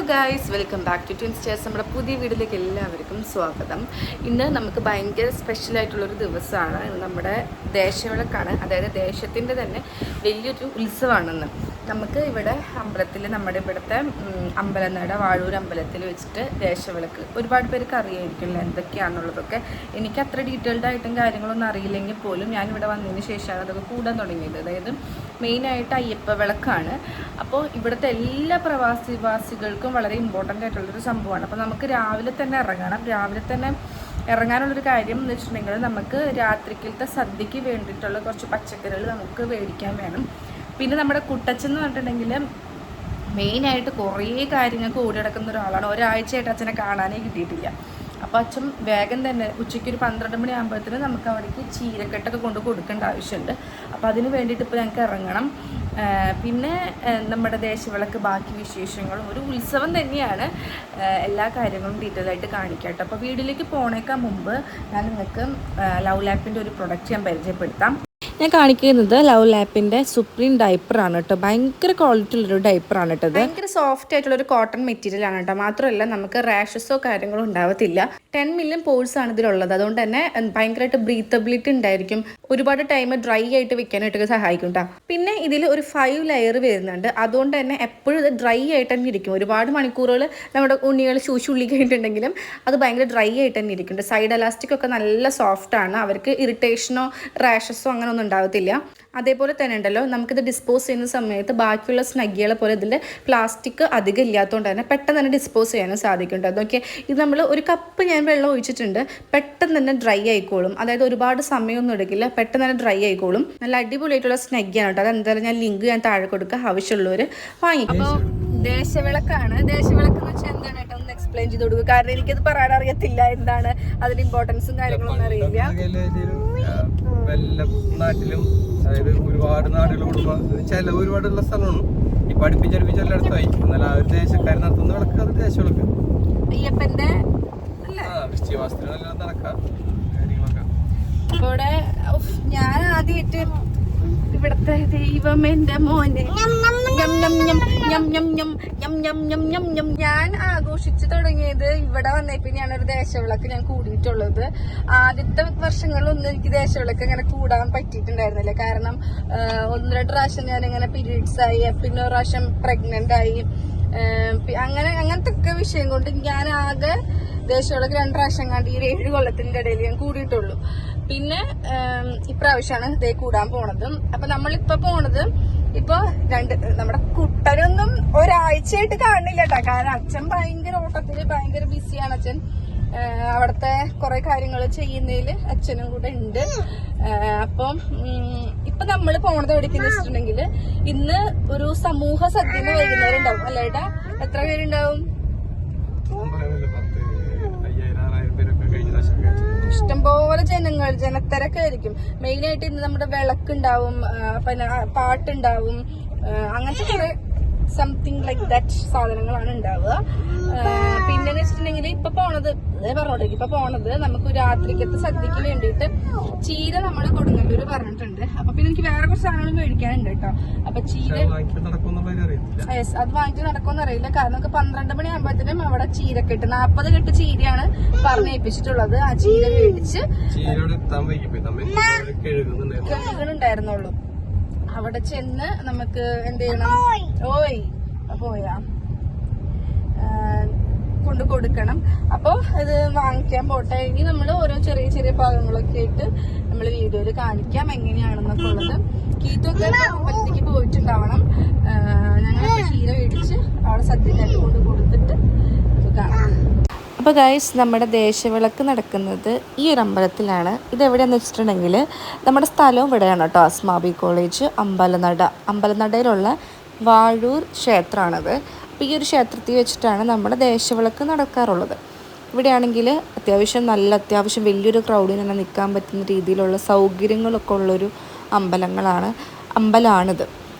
Guys, welcome back to twins stars. നമ്മുടെ പുതിയ വീഡിയോയിലേക്ക് എല്ലാവർക്കും സ്വാഗതം. ഇന്ന് നമുക്ക് ഭയങ്കര സ്പെഷ്യലായിട്ടുള്ളൊരു ദിവസമാണ്. നമ്മുടെ ദേശവിളക്കാണ്. അതായത് ദേശത്തിൻ്റെ തന്നെ വലിയൊരു ഉത്സവമാണെന്ന്. നമുക്ക് ഇവിടെ അമ്പലത്തിൽ, നമ്മുടെ ഇവിടുത്തെ അമ്പലനട വാഴൂർ അമ്പലത്തിൽ വെച്ചിട്ട് ദേശവിളക്ക് ഒരുപാട് പേർക്ക് അറിയായിരിക്കില്ല എന്തൊക്കെയാണെന്നുള്ളതൊക്കെ. എനിക്ക് അത്ര ഡീറ്റെയിൽഡ് ആയിട്ടും കാര്യങ്ങളൊന്നും അറിയില്ലെങ്കിൽ പോലും ഞാനിവിടെ വന്നതിന് ശേഷമാണ് അതൊക്കെ കൂടാൻ തുടങ്ങിയത്. അതായത് മെയിനായിട്ട് അയ്യപ്പ വിളക്കാണ്. അപ്പോൾ ഇവിടുത്തെ എല്ലാ പ്രവാസികൾക്കും വളരെ ഇമ്പോർട്ടൻ്റ് ആയിട്ടുള്ളൊരു സംഭവമാണ്. അപ്പോൾ നമുക്ക് രാവിലെ തന്നെ ഇറങ്ങണം. രാവിലെ തന്നെ ഇറങ്ങാനുള്ളൊരു കാര്യം എന്ന് വെച്ചിട്ടുണ്ടെങ്കിൽ നമുക്ക് രാത്രിക്കലത്തെ സദ്യക്ക് വേണ്ടിയിട്ടുള്ള കുറച്ച് പച്ചക്കറികൾ നമുക്ക് മേടിക്കാൻ വേണം. പിന്നെ നമ്മുടെ കുട്ടച്ഛൻ എന്ന് പറഞ്ഞിട്ടുണ്ടെങ്കിൽ മെയിനായിട്ട് കുറേ കാര്യങ്ങൾക്ക് ഓടി നടക്കുന്ന ഒരാളാണ്. ഒരാഴ്ചയായിട്ട് അച്ഛനെ കാണാനേ കിട്ടിയിട്ടില്ല. അപ്പോൾ അച്ഛൻ വേഗം തന്നെ ഉച്ചയ്ക്ക് ഒരു 12 മണി ആകുമ്പോഴത്തേന് നമുക്ക് അവിടേക്ക് ചീരക്കെട്ടൊക്കെ കൊണ്ട് കൊടുക്കേണ്ട ആവശ്യമുണ്ട്. അപ്പോൾ അതിന് വേണ്ടിയിട്ട് ഇപ്പോൾ ഞങ്ങൾക്ക് ഇറങ്ങണം. പിന്നെ നമ്മുടെ ദേശവിളക്ക് ബാക്കി വിശേഷങ്ങളും ഒരു ഉത്സവം തന്നെയാണ്. എല്ലാ കാര്യങ്ങളും ഡീറ്റെയിൽ ആയിട്ട് കാണിക്കാം കേട്ടോ. അപ്പോൾ വീട്ടിലേക്ക് പോണേക്കാൾ മുമ്പ് ഞാൻ നിങ്ങൾക്ക് ലവ് ലാപ്പിൻ്റെ ഒരു പ്രൊഡക്റ്റ് ഞാൻ പരിചയപ്പെടുത്താം. ഞാൻ കാണിക്കുന്നത് ലവ് ലാപ്പിൻ്റെ സുപ്രീം ഡൈപ്പറാണ് കേട്ടോ. ഭയങ്കര ക്വാളിറ്റി ഉള്ളൊരു ഡൈപ്പറാണ് കേട്ടോ. ഭയങ്കര സോഫ്റ്റ് ആയിട്ടുള്ളൊരു കോട്ടൺ മെറ്റീരിയൽ ആണ് കേട്ടോ. മാത്രമല്ല നമുക്ക് റാഷസോ കാര്യങ്ങളോ ഉണ്ടാവത്തില്ല. 10 മില്യൺ പോഴ്സ് ആണ് ഇതിലുള്ളത്. അതുകൊണ്ട് തന്നെ ഭയങ്കരമായിട്ട് ബ്രീത്തബിലിറ്റി ഉണ്ടായിരിക്കും. ഒരുപാട് ടൈം ഡ്രൈ ആയിട്ട് വെക്കാനായിട്ടൊക്കെ സഹായിക്കും കേട്ടോ. പിന്നെ ഇതിൽ ഒരു 5 ലെയർ വരുന്നുണ്ട്. അതുകൊണ്ട് തന്നെ എപ്പോഴും ഇത് ഡ്രൈ ആയിട്ട് തന്നെ ഇരിക്കും. ഒരുപാട് മണിക്കൂറുകൾ നമ്മുടെ ഉണ്ണികൾ ശൂശുള്ളി കഴിഞ്ഞിട്ടുണ്ടെങ്കിലും അത് ഭയങ്കര ഡ്രൈ ആയിട്ട് തന്നെ ഇരിക്കുന്നുണ്ട്. സൈഡ് എലാസ്റ്റിക് ഒക്കെ നല്ല സോഫ്റ്റ് ആണ്. അവർക്ക് ഇറിറ്റേഷനോ റാഷസോ അങ്ങനെ ഒന്നും ഉണ്ടാവത്തില്ല. അതേപോലെ തന്നെ ഉണ്ടല്ലോ, നമുക്കിത് ഡിസ്പോസ് ചെയ്യുന്ന സമയത്ത് ബാക്കിയുള്ള സ്നഗ്ഗികളെ പോലെ ഇതിൽ പ്ലാസ്റ്റിക് അധികം ഇല്ലാത്തതുകൊണ്ട് തന്നെ പെട്ടെന്ന് തന്നെ ഡിസ്പോസ് ചെയ്യാനും സാധിക്കുന്നുണ്ട്. അതൊക്കെ ഇത് നമ്മൾ ഒരു കപ്പ് ഞാൻ വെള്ളം ഒഴിച്ചിട്ടുണ്ട്, പെട്ടെന്ന് തന്നെ ഡ്രൈ ആയിക്കോളും. അതായത് ഒരുപാട് സമയമൊന്നും എടുക്കില്ല, പെട്ടെന്ന് തന്നെ ഡ്രൈ ആയിക്കോളും. നല്ല അടിപൊളിയായിട്ടുള്ള സ്നഗ്ഗിയാണ് കേട്ടോ. അതെന്തായാലും ഞാൻ ലിങ്ക് ഞാൻ താഴെ കൊടുക്കുക, ആവശ്യമുള്ളവർ വാങ്ങിക്കും. അപ്പോൾ ദേശവിളക്കാണ്. ദേശവിളക്ക് എന്ന് വെച്ചാൽ എന്താണ് കേട്ടോ, ഒന്ന് എക്സ്പ്ലെയിൻ ചെയ്ത് കൊടുക്കുക. കാരണം എനിക്കത് പറയാൻ അറിയത്തില്ല, എന്താണ് അതിന്റെ ഇമ്പോർട്ടൻസും കാര്യങ്ങളൊന്നും അറിയില്ല. നാട്ടിലും അതായത് ഒരുപാട് നാടുകളും ചിലവ് ഒരുപാടുള്ള സ്ഥലമാണ്. ഈ പഠിപ്പിച്ചെല്ലായിടത്തായി. എന്നാൽ ആ ഒരു ദേശക്കാരൻ നടത്തുന്ന വിളക്ക് അത് ദേശവിളക്ക്. അയ്യപ്പന്റെ വൃശ്ചികമാസത്തിന് നല്ല നടക്കാം കാര്യങ്ങളൊക്കെ. അപ്പൊ ഇവിടെ ഞാൻ ആദ്യമായിട്ട് ഇവിടത്തെ ദൈവം എന്റെ മോനെ ഞാൻ ആഘോഷിച്ചു തുടങ്ങിയത് ഇവിടെ വന്നേ പിന്നെയാണ് ഒരു ദേശവിളക്ക് ഞാൻ കൂടിയിട്ടുള്ളത്. ആദ്യത്തെ വർഷങ്ങളിലൊന്നും എനിക്ക് ദേശവിളക്ക് അങ്ങനെ കൂടാൻ പറ്റിയിട്ടുണ്ടായിരുന്നില്ല. കാരണം 1-2 പ്രാവശ്യം ഞാൻ ഇങ്ങനെ പീരീഡ്സ് ആയി, പിന്നെ ഒരു പ്രാവശ്യം പ്രഗ്നന്റ് ആയി. അങ്ങനത്തെ ഒക്കെ വിഷയം കൊണ്ട് ഞാൻ ആകെ ദേശവിളക്ക് 2 പ്രാവശ്യം കണ്ട് ഈ 7 കൊല്ലത്തിന്റെ ഇടയിൽ ഞാൻ കൂടിയിട്ടുള്ളൂ. പിന്നെ ഇപ്രാവശ്യമാണ് ഇതേ കൂടാൻ പോണത്. അപ്പൊ നമ്മളിപ്പോ പോണത് ഇപ്പൊ നമ്മുടെ കുട്ടനൊന്നും ഒരാഴ്ചയായിട്ട് കാണുന്നില്ല കേട്ടോ. കാരണം അച്ഛൻ ഭയങ്കര ഓട്ടത്തില് ഭയങ്കര ബിസിയാണ്. അച്ഛൻ അവിടുത്തെ കുറെ കാര്യങ്ങൾ ചെയ്യുന്നതിൽ അച്ഛനും കൂടെ ഉണ്ട്. അപ്പം ഇപ്പൊ നമ്മള് പോണത് എവിടേക്കെന്ന് വെച്ചിട്ടുണ്ടെങ്കിൽ ഇന്ന് ഒരു സമൂഹ സദ്യ വൈകുന്നേരം ഉണ്ടാവും. അല്ലേട്ടാ, എത്ര പേരുണ്ടാവും? ഇഷ്ടംപോലെ ജനത്തിരക്ക് ആയിരിക്കും. മെയിനായിട്ട് ഇന്ന് നമ്മുടെ വിളക്കുണ്ടാവും, പിന്നെ പാട്ടുണ്ടാവും, അങ്ങനത്തെ കുറെ സംതിങ് ലൈക്ക് ദാറ്റ് സാധനങ്ങളാണ് ഉണ്ടാവുക. പിന്നെ വെച്ചിട്ടുണ്ടെങ്കിൽ ഇപ്പൊ പോണത് നമുക്ക് രാത്രിക്കത്തെ സദ്യക്ക് വേണ്ടിയിട്ട് ചീര നമ്മൾ കൊടുങ്ങല്ലൂർ പറഞ്ഞിട്ടുണ്ട്. അപ്പൊ പിന്നെ എനിക്ക് വേറെ കുറച്ച് സാധനങ്ങൾ മേടിക്കാനുണ്ട് കേട്ടോ. അപ്പൊ ചീര അത് വാങ്ങിച്ച് നടക്കുമെന്ന് അറിയില്ല. കാരണം നമുക്ക് 12 മണി ആകുമ്പോഴത്തേനും അവിടെ ചീരക്കെട്ട് 40 കെട്ട് ചീരയാണ് പറഞ്ഞേൽപ്പിച്ചിട്ടുള്ളത്. ആ ചീര മേടിച്ച് കഴുകുന്നുണ്ടായിരുന്നുള്ളൂ. അവിടെ ചെന്ന് നമുക്ക് എന്ത് ചെയ്യണം, പോയാ കൊണ്ട് കൊടുക്കണം. അപ്പൊ ഇത് വാങ്ങിക്കാൻ പോട്ടെ. ഇനി നമ്മൾ ഓരോ ചെറിയ ചെറിയ ഭാഗങ്ങളൊക്കെ ആയിട്ട് നമ്മൾ വീഡിയോയിൽ കാണിക്കാം എങ്ങനെയാണെന്നൊക്കെ ഉള്ളത്. കീത്തൊക്കെ അമ്പലത്തേക്ക് പോയിട്ടുണ്ടാവണം. ഞങ്ങൾ ചീര മേടിച്ച് അവിടെ സദ്യക്കാർക്ക് കൊണ്ട് കൊടുത്തിട്ട് കാണാം. അപ്പോൾ ഗൈസ്, നമ്മുടെ ദേശവിളക്ക് നടക്കുന്നത് ഈ ഒരു അമ്പലത്തിലാണ്. ഇതെവിടെയാണെന്ന് വെച്ചിട്ടുണ്ടെങ്കിൽ നമ്മുടെ സ്ഥലവും ഇവിടെയാണ് കേട്ടോ. അസ്മാബി കോളേജ് അമ്പലനടയിലുള്ള വാഴൂർ ക്ഷേത്രമാണത്. അപ്പോൾ ഈ ഒരു ക്ഷേത്രത്തിൽ വെച്ചിട്ടാണ് നമ്മുടെ ദേശവിളക്ക് നടക്കാറുള്ളത്. ഇവിടെയാണെങ്കിൽ അത്യാവശ്യം വലിയൊരു ക്രൗഡിന് തന്നെ നിൽക്കാൻ പറ്റുന്ന രീതിയിലുള്ള സൗകര്യങ്ങളൊക്കെ ഉള്ളൊരു അമ്പലമാണിത്.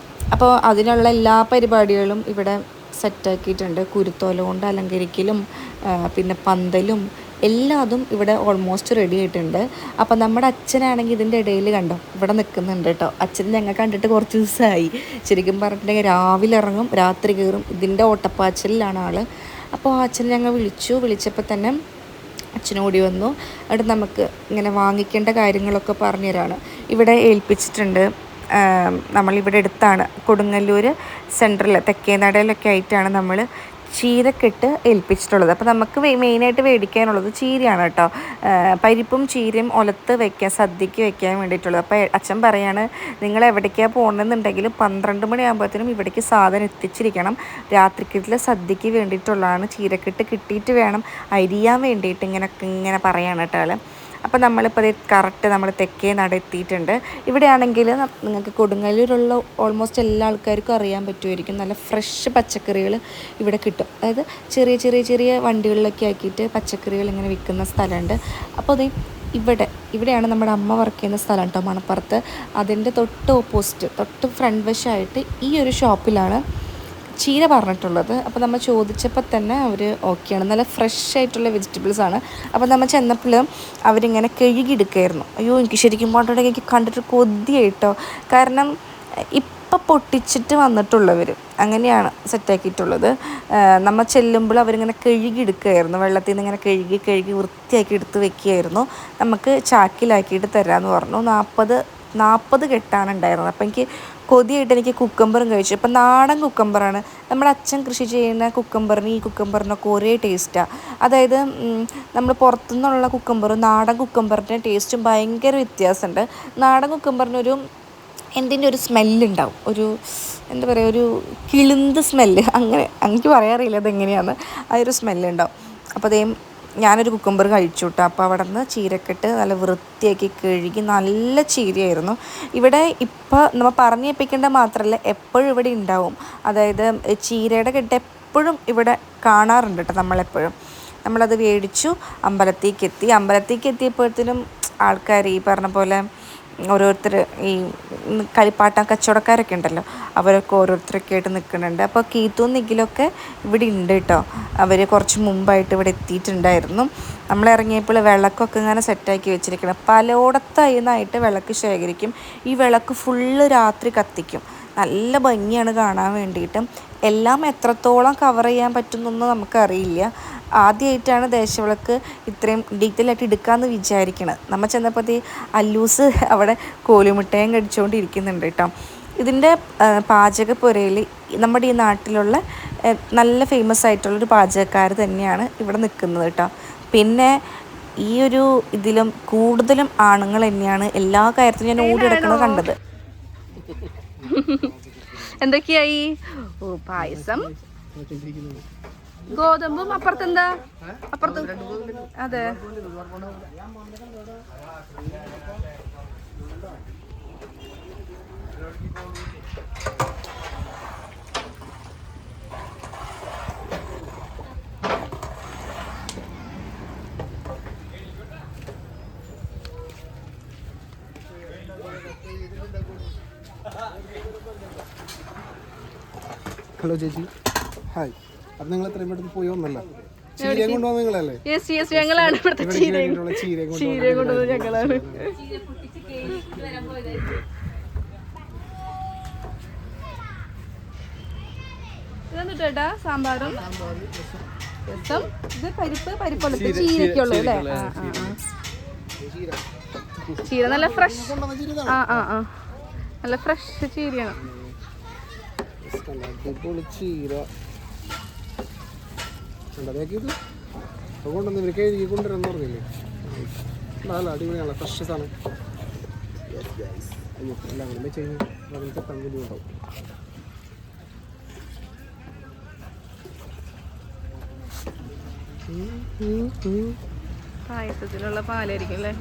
അപ്പോൾ അതിനുള്ള എല്ലാ പരിപാടികളും ഇവിടെ സെറ്റാക്കിയിട്ടുണ്ട്. കുരുത്തോല കൊണ്ട് അലങ്കരിക്കലും പിന്നെ പന്തലും എല്ലാതും ഇവിടെ ഓൾമോസ്റ്റ് റെഡി ആയിട്ടുണ്ട്. അപ്പം നമ്മുടെ അച്ഛനാണെങ്കിൽ ഇതിൻ്റെ ഇടയിൽ കണ്ടോ ഇവിടെ നിൽക്കുന്നുണ്ട് കേട്ടോ. അച്ഛൻ ഞങ്ങൾ കണ്ടിട്ട് കുറച്ച് ദിവസമായി. ശരിക്കും പറഞ്ഞിട്ടുണ്ടെങ്കിൽ രാവിലെ ഇറങ്ങും, രാത്രി കയറും, ഇതിൻ്റെ ഓട്ടപ്പാച്ചിലാണ് ആൾ. അപ്പോൾ അച്ഛൻ ഞങ്ങൾ വിളിച്ചപ്പോൾ തന്നെ അച്ഛനോടി വന്നു. അവിടെ നമുക്ക് ഇങ്ങനെ വാങ്ങിക്കേണ്ട കാര്യങ്ങളൊക്കെ പറഞ്ഞു തരാണ്. ഇവിടെ ഏൽപ്പിച്ചിട്ടുണ്ട്. നമ്മളിവിടെ അടുത്താണ്, കൊടുങ്ങല്ലൂർ സെൻട്രൽ തെക്കേനടയിലൊക്കെ ആയിട്ടാണ് നമ്മൾ ചീരക്കെട്ട് ഏൽപ്പിച്ചിട്ടുള്ളത്. അപ്പോൾ നമുക്ക് മെയിനായിട്ട് മേടിക്കാനുള്ളത് ചീരയാണ് കേട്ടോ. പരിപ്പും ചീരയും ഒലത്ത് വയ്ക്കാൻ, സദ്യക്ക് വയ്ക്കാൻ വേണ്ടിയിട്ടുള്ളത്. അപ്പോൾ അച്ഛൻ പറയാണ്, നിങ്ങൾ എവിടേക്കാണ് പോകണമെന്നുണ്ടെങ്കിൽ 12 മണിയാകുമ്പോഴത്തേനും ഇവിടേക്ക് സാധനം എത്തിച്ചിരിക്കണം. രാത്രിക്കത്തിലെ സദ്യക്ക് വേണ്ടിയിട്ടുള്ളതാണ്. ചീരക്കെട്ട് കിട്ടിയിട്ട് വേണം അരിയാൻ വേണ്ടിയിട്ട് ഇങ്ങനെ പറയാണ് കേട്ടോ. അപ്പോൾ നമ്മളിപ്പോൾ അത് കറക്റ്റ് നമ്മൾ തെക്കേ നട എത്തിയിട്ടുണ്ട്. ഇവിടെയാണെങ്കിൽ നിങ്ങൾക്ക് കൊടുങ്ങല്ലൂരുള്ള ഓൾമോസ്റ്റ് എല്ലാ ആൾക്കാർക്കും അറിയാൻ പറ്റുമായിരിക്കും, നല്ല ഫ്രഷ് പച്ചക്കറികൾ ഇവിടെ കിട്ടും. അതായത് ചെറിയ വണ്ടികളിലൊക്കെ ആക്കിയിട്ട് പച്ചക്കറികൾ ഇങ്ങനെ വിൽക്കുന്ന സ്ഥലമുണ്ട്. അപ്പോൾ അത് ഇവിടെയാണ് നമ്മുടെ അമ്മ വർക്ക് ചെയ്യുന്ന സ്ഥലം കേട്ടോ, മണപ്പുറത്ത്. അതിൻ്റെ തൊട്ട് ഫ്രണ്ട് വശമായിട്ട് ഈ ഒരു ഷോപ്പിലാണ് ചീര പറഞ്ഞിട്ടുള്ളത്. അപ്പോൾ നമ്മൾ ചോദിച്ചപ്പോൾ തന്നെ അവർ ഓക്കെയാണ്. നല്ല ഫ്രഷ് ആയിട്ടുള്ള വെജിറ്റബിൾസാണ്. അപ്പോൾ നമ്മൾ ചെന്നപ്പോൾ അവരിങ്ങനെ കഴുകിയെടുക്കുമായിരുന്നു. അയ്യോ, എനിക്ക് ശരിക്കും പറഞ്ഞിട്ടുണ്ടെങ്കിൽ എനിക്ക് കണ്ടിട്ട് കൊതിയായിട്ടോ. കാരണം ഇപ്പം പൊട്ടിച്ചിട്ട് വന്നിട്ടുള്ളവർ അങ്ങനെയാണ് സെറ്റാക്കിയിട്ടുള്ളത്. നമ്മൾ ചെല്ലുമ്പോൾ അവരിങ്ങനെ കഴുകിയെടുക്കുമായിരുന്നു. വെള്ളത്തിൽ നിന്ന് ഇങ്ങനെ കഴുകി വൃത്തിയാക്കി എടുത്ത് വെക്കുകയായിരുന്നു. നമുക്ക് ചാക്കിലാക്കിയിട്ട് തരാമെന്ന് പറഞ്ഞു. 40 കെട്ടാണ് ഉണ്ടായിരുന്നത്. അപ്പോൾ എനിക്ക് കൊതിയായിട്ട് എനിക്ക് കുക്കമ്പറും കഴിച്ചു. ഇപ്പം നാടൻ കുക്കമ്പറാണ്. നമ്മുടെ അച്ഛൻ കൃഷി ചെയ്യുന്ന കുക്കമ്പറിന് ഈ കുക്കമ്പറിനൊക്കെ ഒരേ ടേസ്റ്റാണ്. അതായത് നമ്മൾ പുറത്തുനിന്നുള്ള കുക്കമ്പറും നാടൻ കുക്കമ്പറിൻ്റെ ടേസ്റ്റും ഭയങ്കര വ്യത്യാസമുണ്ട്. നാടൻ കുക്കമ്പറിനൊരു എന്തിൻ്റെ ഒരു സ്മെല്ലുണ്ടാവും, ഒരു എന്താ പറയുക, ഒരു കിളുന്ത് സ്മെല്ല്. എനിക്ക് പറയാറില്ല അതെങ്ങനെയാണ്, ആ ഒരു സ്മെല്ലുണ്ടാവും. അപ്പോൾ അതേ ഞാനൊരു കുക്കമ്പർ കഴിച്ചു കേട്ടോ. അപ്പോൾ അവിടെ നിന്ന് ചീരക്കെട്ട് നല്ല വൃത്തിയാക്കി കഴുകി നല്ല ചീരയായിരുന്നു. ഇവിടെ ഇപ്പോൾ നമ്മൾ പറഞ്ഞേൽപ്പിക്കേണ്ട മാത്രമല്ല, എപ്പോഴും ഇവിടെ ഉണ്ടാവും. അതായത് ചീരയുടെ കെട്ട് എപ്പോഴും ഇവിടെ കാണാറുണ്ട് കേട്ടോ. നമ്മളത് മേടിച്ചു. അമ്പലത്തേക്ക് എത്തിയപ്പോഴത്തേനും ആൾക്കാർ ഈ പറഞ്ഞ പോലെ ഓരോരുത്തർ ഈ കളിപ്പാട്ടം കച്ചവടക്കാരൊക്കെ ഉണ്ടല്ലോ, അവരൊക്കെ ഓരോരുത്തരൊക്കെ ആയിട്ട് നിൽക്കുന്നുണ്ട്. അപ്പോൾ കീത്തും നിഖിലൊക്കെ ഇവിടെ ഉണ്ട് കേട്ടോ. അവർ കുറച്ച് മുമ്പായിട്ട് ഇവിടെ എത്തിയിട്ടുണ്ടായിരുന്നു. നമ്മൾ ഇറങ്ങിയപ്പോൾ വിളക്കൊക്കെ ഇങ്ങനെ സെറ്റാക്കി വെച്ചിരിക്കണം. പലയിടത്തായിട്ട് വിളക്ക് ശേഖരിക്കും. ഈ വിളക്ക് ഫുള്ള് രാത്രി കത്തിക്കും. നല്ല ഭംഗിയാണ് കാണാൻ വേണ്ടിയിട്ട്. എല്ലാം എത്രത്തോളം കവർ ചെയ്യാൻ പറ്റുന്നൊന്നും നമുക്കറിയില്ല. ആദ്യമായിട്ടാണ് ദേശവിളക്ക് ഇത്രയും ഡീറ്റെയിൽ ആയിട്ട് എടുക്കാമെന്ന് വിചാരിക്കണത്. നമ്മൾ ചെന്നപ്പോൾ അല്ലൂസ് അവിടെ കോലുമിട്ടയും കടിച്ചുകൊണ്ടിരിക്കുന്നുണ്ട് കേട്ടോ. ഇതിൻ്റെ പാചകപ്പുരയിൽ നമ്മുടെ ഈ നാട്ടിലുള്ള നല്ല ഫേമസ് ആയിട്ടുള്ളൊരു പാചകക്കാർ തന്നെയാണ് ഇവിടെ നിൽക്കുന്നത് കേട്ടോ. പിന്നെ ഈ ഒരു ഇതിലും കൂടുതലും ആണുങ്ങൾ തന്നെയാണ് എല്ലാ കാര്യത്തിലും ഞാൻ ഓടിയെടുക്കുന്നത് കണ്ടത്. എന്തൊക്കെയായി? പായസം, ഗോതമ്പും, അപ്പുറത്ത് അതെ. ഹലോ ചേച്ചി, ഹായ്. അപ്പം നിങ്ങൾ എത്രയും പെട്ടെന്ന് പോയി വന്നല്ലോ. ചീരയും കൊണ്ടുവന്ന നിങ്ങളല്ലേ? ഞങ്ങളാണ് ഇവിടുത്തെ ചീര കൊണ്ടുവന്നത്. ഞങ്ങളാണ്. ഇതെന്നിട്ടാ സാമ്പാറും രസം. ഇത് പരിപ്പൊളത്ത് ചീരക്കുള്ളൂ അല്ലേ? ചീര നല്ല ഫ്രഷ്. നല്ല ഫ്രഷ് ചീരയാണ്. ചീര കൊണ്ടുവന്ന് ഇവർക്ക് എഴുതി കൊണ്ടുവരാന്ന് പറഞ്ഞില്ലേ? നല്ല അടിപൊളിയാണ്, ഫ്രഷ് സാധനം. അയ്യോ, എല്ലാം കൂടെ വെച്ച് കഴിഞ്ഞാൽ അതിനൊക്കെ ബുദ്ധിമുട്ടാവും. പായസത്തിനുള്ള പാലായിരിക്കും അല്ലേ?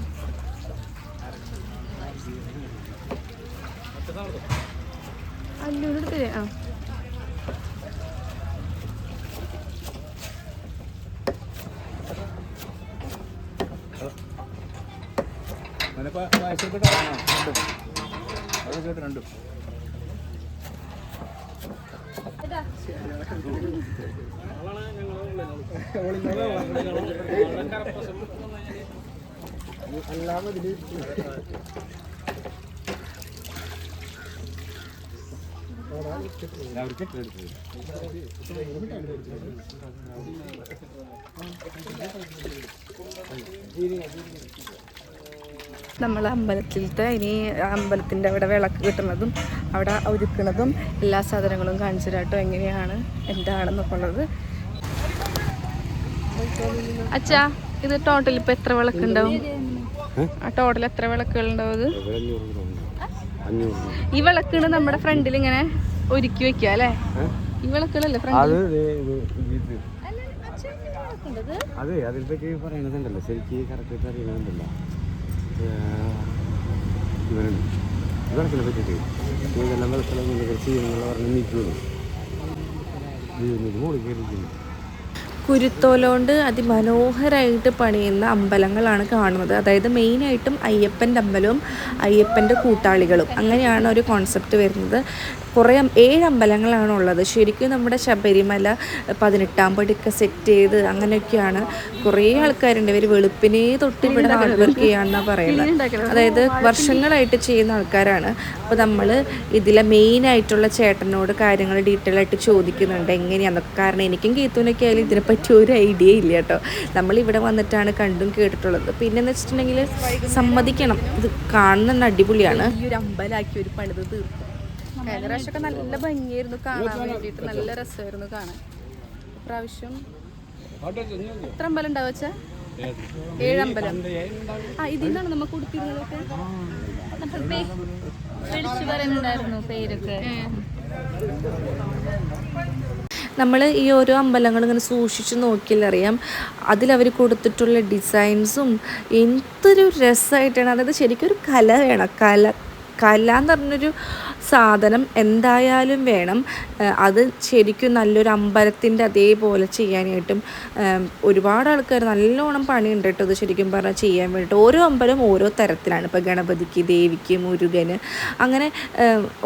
അല്ലൂരെടുത്തില്ലേ? ആ രണ്ടും നമ്മൾ അമ്പലത്തിലത്തെ ഇനി അമ്പലത്തിൻ്റെ അവിടെ വിളക്ക് കിട്ടുന്നതും അവിടെ ഒരുക്കുന്നതും എല്ലാ സാധനങ്ങളും കാണിച്ചു തരാട്ടോ, എങ്ങനെയാണ് എന്താണെന്നൊക്കെ ഉള്ളത്. അച്ഛാ ഇത് ടോട്ടൽ ഇപ്പൊ എത്ര വിളക്കുണ്ടാവും? ആ ടോട്ടൽ എത്ര വിളക്കുകൾ ഉണ്ടാവും? ഇത് ഈ വിളക്കുകൾ നമ്മുടെ ഫ്രണ്ടിൽ ഇങ്ങനെ ഒരുക്കി വെക്കുക അല്ലേ? ഈ വിളക്കുകളല്ലേ ഫ്രണ്ടിൽ? അതെ, അതിൽപ്പറ്റി പറയണതുണ്ടല്ലോ, ശരിക്കും കറക്റ്റ് അറിയണമെന്നില്ല. വിളക്കിനെ പറ്റിയിട്ട് ഇതെല്ലാം വിളക്കെല്ലാം ചെയ്യുന്നുള്ള പറഞ്ഞ് നിൽക്കുന്നു മോളി കയറിക്കുന്നു. കുരുത്തോലുകൊണ്ട് അതിമനോഹരമായിട്ട് പണിയുന്ന അമ്പലങ്ങളാണ് കാണുന്നത്. അതായത് മെയിനായിട്ടും അയ്യപ്പൻ്റെ അമ്പലവും അയ്യപ്പൻ്റെ കൂട്ടാളികളും, അങ്ങനെയാണ് ഒരു കോൺസെപ്റ്റ് വരുന്നത്. കുറേ 7 അമ്പലങ്ങളാണ് ഉള്ളത്. ശരിക്കും നമ്മുടെ ശബരിമല 18-ാം പടിയൊക്കെ സെറ്റ് ചെയ്ത് അങ്ങനെയൊക്കെയാണ്. കുറേ ആൾക്കാരുണ്ട്, ഇവർ വെളുപ്പിനെ തൊട്ട് ഇവിടെ ഹാർഡ് വർക്ക് ചെയ്യാണെന്നാണ് പറയുന്നത്. അതായത് വർഷങ്ങളായിട്ട് ചെയ്യുന്ന ആൾക്കാരാണ്. അപ്പോൾ നമ്മൾ ഇതിലെ മെയിനായിട്ടുള്ള ചേട്ടനോട് കാര്യങ്ങൾ ഡീറ്റെയിൽ ആയിട്ട് ചോദിക്കുന്നുണ്ട് എങ്ങനെയാണെന്നൊക്കെ. കാരണം എനിക്കും കീത്തൂനൊക്കെ ആയാലും ഇതിനെപ്പറ്റി ഒരു ഐഡിയ ഇല്ല കേട്ടോ. നമ്മളിവിടെ വന്നിട്ടാണ് കണ്ടും കേട്ടിട്ടുള്ളത്. പിന്നെന്ന് വെച്ചിട്ടുണ്ടെങ്കിൽ സമ്മതിക്കണം, ഇത് കാണുന്ന അടിപൊളിയാണ്. ഈ ഒരു അമ്പലമാക്കി ഒരു പണിത് തീർക്കും. കഴിഞ്ഞ പ്രാവശ്യമൊക്കെ നല്ല ഭംഗിയായിരുന്നു കാണാൻ വേണ്ടിയിട്ട്, നല്ല രസമായിരുന്നു കാണാൻ. ഇപ്രാവശ്യം എത്ര അമ്പലം ഉണ്ടാവും വെച്ചാൽ? 7 അമ്പലം. ആ ഇതിന്നാണ് നമ്മൾ കൊടുത്തിരുന്നതൊക്കെ. വിളിച്ചു പറയുന്നുണ്ടായിരുന്നു പേരൊക്കെ. നമ്മൾ ഈ ഓരോ അമ്പലങ്ങളും ഇങ്ങനെ സൂക്ഷിച്ച് നോക്കിയാലറിയാം അതിലവർ കൊടുത്തിട്ടുള്ള ഡിസൈൻസും എന്തൊരു രസമായിട്ടാണ്. അതായത് ശരിക്കും ഒരു കല വേണം. കല എന്ന് പറഞ്ഞൊരു സാധനം എന്തായാലും വേണം. അത് ശരിക്കും നല്ലൊരു അമ്പലത്തിൻ്റെ അതേപോലെ ചെയ്യാനായിട്ടും ഒരുപാട് ആൾക്കാർ നല്ലോണം പണിയുണ്ട് കേട്ടോ. ഇത് ശരിക്കും പറഞ്ഞാൽ ചെയ്യാൻ വേണ്ടിയിട്ട് ഓരോ അമ്പലം ഓരോ തരത്തിലാണ്. ഇപ്പോൾ ഗണപതിക്ക്, ദേവിക്ക്, മുരുകന്, അങ്ങനെ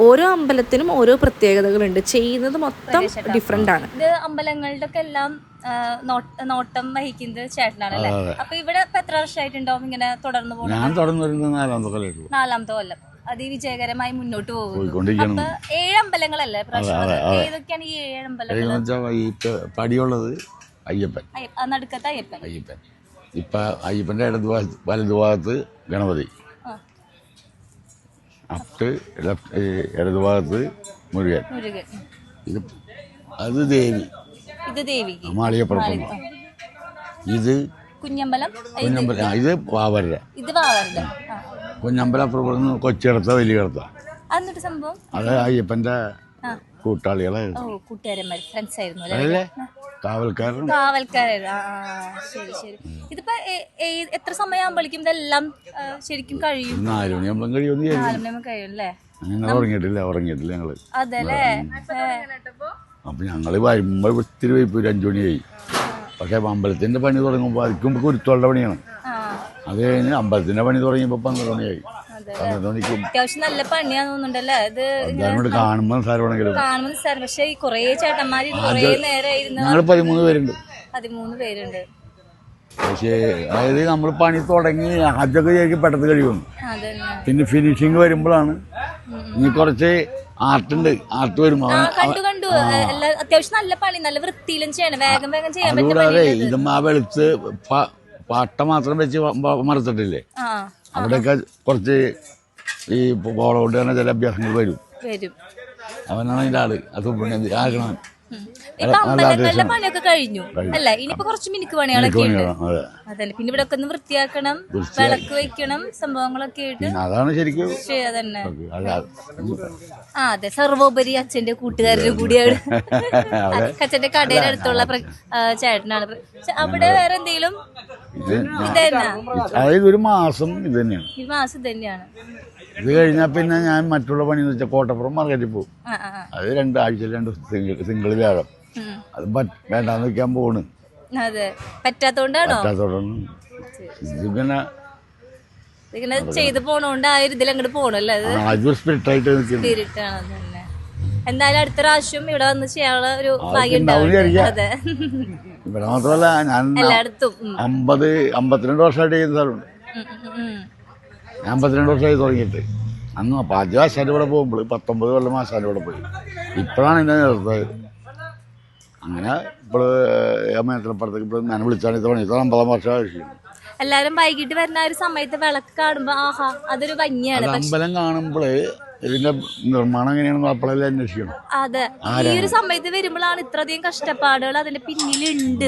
ഓരോ അമ്പലത്തിനും ഓരോ പ്രത്യേകതകളുണ്ട്. ചെയ്യുന്നത് മൊത്തം ഡിഫറെൻ്റ് ആണ്. ഇത് അമ്പലങ്ങളുടെ ഒക്കെ എല്ലാം നോട്ടം വഹിക്കുന്നത് ചേട്ടനാണല്ലേ? അപ്പൊ ഇവിടെ ഇപ്പൊ എത്ര വർഷമായിട്ടുണ്ടാവും ഇങ്ങനെ തുടർന്ന് പോകുന്നത്? ഞാൻ തുടർന്ന് വരുന്നത് 4-ാമത്തെ കൊല്ലം. അതിവിജയകരമായി മുന്നോട്ട് പോകുന്നു. അപ്പൊ 7 അമ്പലങ്ങളല്ലേ പ്രാവശ്യം? ഏതൊക്കെയാണ് ഈ 7 അമ്പലങ്ങൾ? ഈ പടിയുള്ളത് അയ്യപ്പൻ, നടുക്കത്തെ അയ്യപ്പൻ. ഇപ്പൊ അയ്യപ്പന്റെ വലതുഭാഗത്ത് ഗണപതി, ഇടതുഭാഗത്ത് മുരുകൻ. ഇത് അത് ദേവി, മാളികപ്പുറത്തും. ഇത് കുഞ്ഞമ്പലം, ഇത് വാവരുടെ. കുഞ്ഞമ്പലം അപ്പുറം കൊച്ചിടത്ത വലിയടത്ത. എന്നിട്ട് സംഭവം അത് അയ്യപ്പന്റെ കൂട്ടാളികളെ കൂട്ടുകാരന്മാർ, ഫ്രണ്ട്സ് ആയിരുന്നു അല്ലേ? കാവൽക്കാരായിരുന്നു. ശരി ശരി. ഇതിപ്പോ എത്ര സമയമാകുമ്പോഴേക്കും ഇതെല്ലാം ശരിക്കും കഴിയും? 4 മണിയാകുമ്പോൾ കഴിയും. 4 മണിയാകുമ്പോൾ കഴിയും അല്ലേ? ഞങ്ങൾ ഉറങ്ങിയിട്ടില്ല ഞങ്ങള്. അതല്ലേ? അപ്പൊ ഞങ്ങള് വരുമ്പോ ഒത്തിരി വൈപ്പ് 5 മണിയായി. പക്ഷെ അമ്പലത്തിന്റെ പണി തുടങ്ങുമ്പോ അതിക്കും കുരുത്തോളുടെ പണിയാണ്. അത് കഴിഞ്ഞ് അമ്പലത്തിന്റെ പണി തുടങ്ങിയപ്പോ 12 മണിയായി. 12 മണിക്ക് അത്യാവശ്യം നല്ല പണിയാന്ന് തോന്നുന്നുണ്ടല്ലേ? അത് കാണുമ്പോ സാരമാണെങ്കിലും പക്ഷെ കുറെ ചേട്ടന്മാര് കുറെ നേരം ഞങ്ങള് 13 പേരുണ്ട്. 13 പേരുണ്ട്. പക്ഷേ അതായത് നമ്മൾ പണി തുടങ്ങി ആദ്യമൊക്കെ ശരിക്കും പെട്ടെന്ന് കഴിയുന്നു. പിന്നെ ഫിനിഷിങ് വരുമ്പോഴാണ് ഇനി കുറച്ച് ആർട്ട് വരുമ്പോ കണ്ടു അത്യാവശ്യം നല്ല പണി, നല്ല വൃത്തിയിലും ചെയ്യണം, വേഗം ചെയ്യാൻ പറ്റും. അതുകൂടാതെ ഇതും ആ വെളുത്ത് പാട്ട മാത്രം വെച്ച് മറുത്തിട്ടില്ലേ, അവിടെയൊക്കെ കുറച്ച് ഈ പോളോട്ട് തന്നെ ചില അഭ്യാസങ്ങൾ വരും. അവനാണ് അതിന്റെ ആള്. അത് ആകണം. ഇപ്പൊ അമ്പലങ്ങളുടെ പണിയൊക്കെ കഴിഞ്ഞു അല്ലേ? ഇനിയിപ്പോ കുറച്ച് മിനുക്ക് പണികളൊക്കെ ഉണ്ട്. അതല്ലേ, പിന്നെ ഇവിടെ ഒക്കെ ഒന്ന് വൃത്തിയാക്കണം, വിളക്ക് വെക്കണം, സംഭവങ്ങളൊക്കെ ആയിട്ട്. അതാണ് ശരിക്കും അതന്നെ. അതെ, സർവോപരി അച്ഛന്റെ കൂട്ടുകാരുടെ കൂടിയാണ്. അച്ഛന്റെ കടയുടെ അടുത്തുള്ള ചേട്ടനാണ്. അവിടെ വേറെ എന്തെങ്കിലും അതായത് ഒരു മാസം ഇത് തന്നെയാണ്. ഇത് കഴിഞ്ഞാൽ പിന്നെ ഞാൻ മറ്റുള്ള പണി എന്ന് വെച്ചാൽ കോട്ടപ്പുറം മാർക്കറ്റിൽ പോകും. അത് 2 ആഴ്ചയിൽ 2 സിംഗിൾ വ്യാഴം. അത് വേണ്ടാന്ന് വെക്കാൻ പോണ്. പറ്റാത്തോണ്ടാണ് ഇത് പിന്നെ ചെയ്ത് പോണോണ്ട് ആ ഒരു ഇതിൽ അങ്ങോട്ട് പോണല്ലേ? അതൊരു സ്പിരിറ്റായിട്ട് സ്പിരിറ്റാണ്. എന്തായാലും അടുത്ത പ്രാവശ്യം ഇവിടെ വന്ന് ചെയ്യാനുള്ള ഒരു ഭാഗ്യം ഉണ്ടാവും ഉണ്ടാവും. വിചാരിക്കാം. അതെ, ഇവിടെ മാത്രമല്ല ഞാൻ എല്ലായിടത്തും 52 വർഷമായിട്ട് ചെയ്യുന്ന സ്ഥലമുണ്ട്. ഞാൻ 52 വർഷമായി തുടങ്ങിയിട്ട്. അന്ന് 5 ആശാൻ്റെ ഇവിടെ പോകുമ്പോൾ 19 കൊല്ലം ആശാൻ്റെ ഇവിടെ പോയി. ഇപ്പോഴാണ് എന്നെ നിർത്തത്. അങ്ങനെ ഇപ്പോൾ മേത്രപ്പുറത്തേക്ക് ഇപ്പോൾ ഞാൻ വിളിച്ചാണ് തുടങ്ങി 50 വർഷം ആവശ്യം. എല്ലാരും വൈകിട്ട് വരുന്ന ഒരു സമയത്ത് വിളക്ക് കാണുമ്പോ ആഹാ അതൊരു ഭംഗിയാണ്. അമ്പലം കാണുമ്പോൾ ഇതിന്റെ നിർമ്മാണം എങ്ങനെയാണെന്ന് അപ്പോഴല്ലേ അന്വേഷിക്കണം. അതെ, ഈ ഒരു സമയത്ത് വരുമ്പോഴാണ് ഇത്രയധികം കഷ്ടപ്പാടുകൾ അതിന്റെ പിന്നിലുണ്ട്,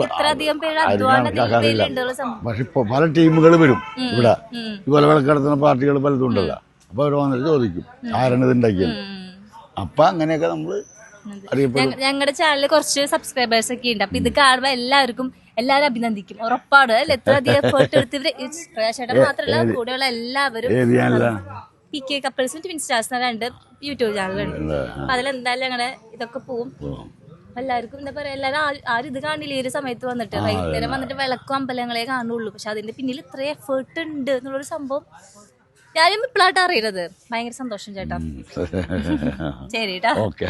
ഇത്രയധികം പേര് അധ്വാനത്തിലുണ്ട്. പക്ഷെ ഇപ്പൊ പല ടീമുകൾ വരും ഇവിടെ, ഇതുപോലെ വിളക്ക് നടത്തുന്ന പാർട്ടികൾ പലതും ഉണ്ടല്ലോ. അപ്പൊ അവർ വന്നിട്ട് ചോദിക്കും ആരാണ് ഇത് ഉണ്ടാക്കിയത്. അപ്പൊ അങ്ങനെയൊക്കെ നമ്മള് അറിയപ്പെടും. ഞങ്ങളുടെ ചാനലിൽ കുറച്ച് സബ്സ്ക്രൈബേഴ്സ് ഒക്കെ ഉണ്ട്. അപ്പൊ ഇത് കാണുമ്പോ എല്ലാരും അഭിനന്ദിക്കും, ഉറപ്പാണ്. അല്ലെ എത്ര അധികം എഫേർട്ട് എടുത്ത് ചേട്ടൻ മാത്രമല്ല കൂടെയുള്ള എല്ലാവരും. PK കപ്പിൾസും ട്വിൻ സ്റ്റാർസ് 2 യൂട്യൂബ് ചാനലുണ്ട്. അപ്പൊ അതിലെന്തായാലും ഞങ്ങളെ ഇതൊക്കെ പോവും. എല്ലാവർക്കും എന്താ പറയാ, എല്ലാരും ആരും ഇത് കാണില്ല ഈ ഒരു സമയത്ത് വന്നിട്ട്. വൈകുന്നേരം വന്നിട്ട് വിളക്കും അമ്പലങ്ങളെ കാണുള്ളൂ. പക്ഷെ അതിന്റെ പിന്നിൽ ഇത്ര എഫേർട്ട് ഉണ്ട് എന്നുള്ളൊരു സംഭവം ഞാനും ഇപ്പോഴായിട്ട് അറിയുന്നത്. ഭയങ്കര സന്തോഷം ചേട്ടാ. ശരി ട്ടാ. ഓക്കെ.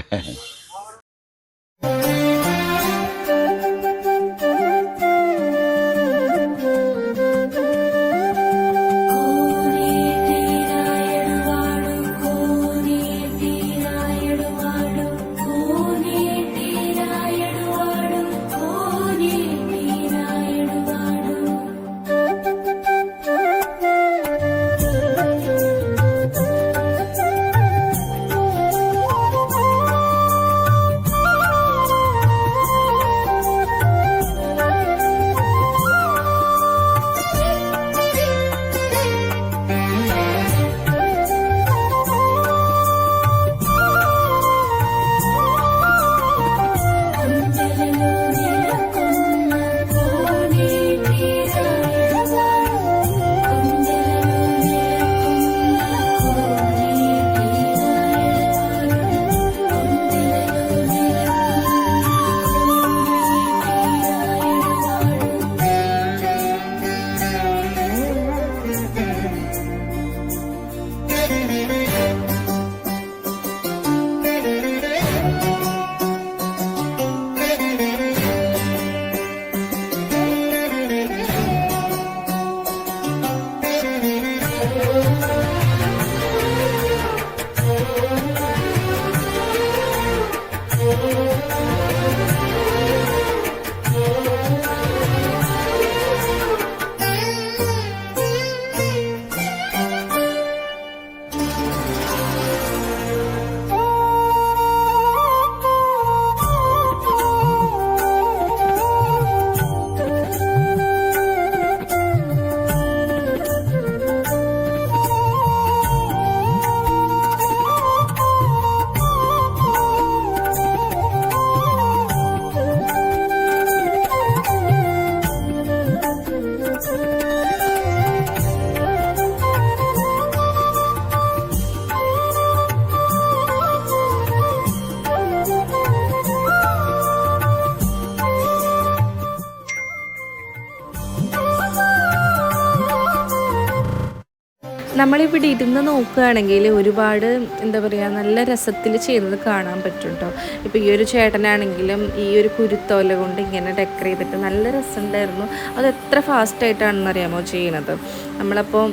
നമ്മളിവിടെ ഇരുന്ന് നോക്കുകയാണെങ്കിൽ ഒരുപാട് എന്താ പറയുക നല്ല രസത്തിൽ ചെയ്യുന്നത് കാണാൻ പറ്റും കേട്ടോ. ഇപ്പോൾ ഈ ഒരു ചേട്ടനാണെങ്കിലും ഈ ഒരു കുരുത്തോല കൊണ്ട് ഇങ്ങനെ ഡെക്കറേറ്റ് ചെയ്തിട്ട് നല്ല രസമുണ്ടായിരുന്നു. അത് എത്ര ഫാസ്റ്റായിട്ടാണെന്ന് അറിയാമോ ചെയ്യുന്നത്. നമ്മളപ്പോൾ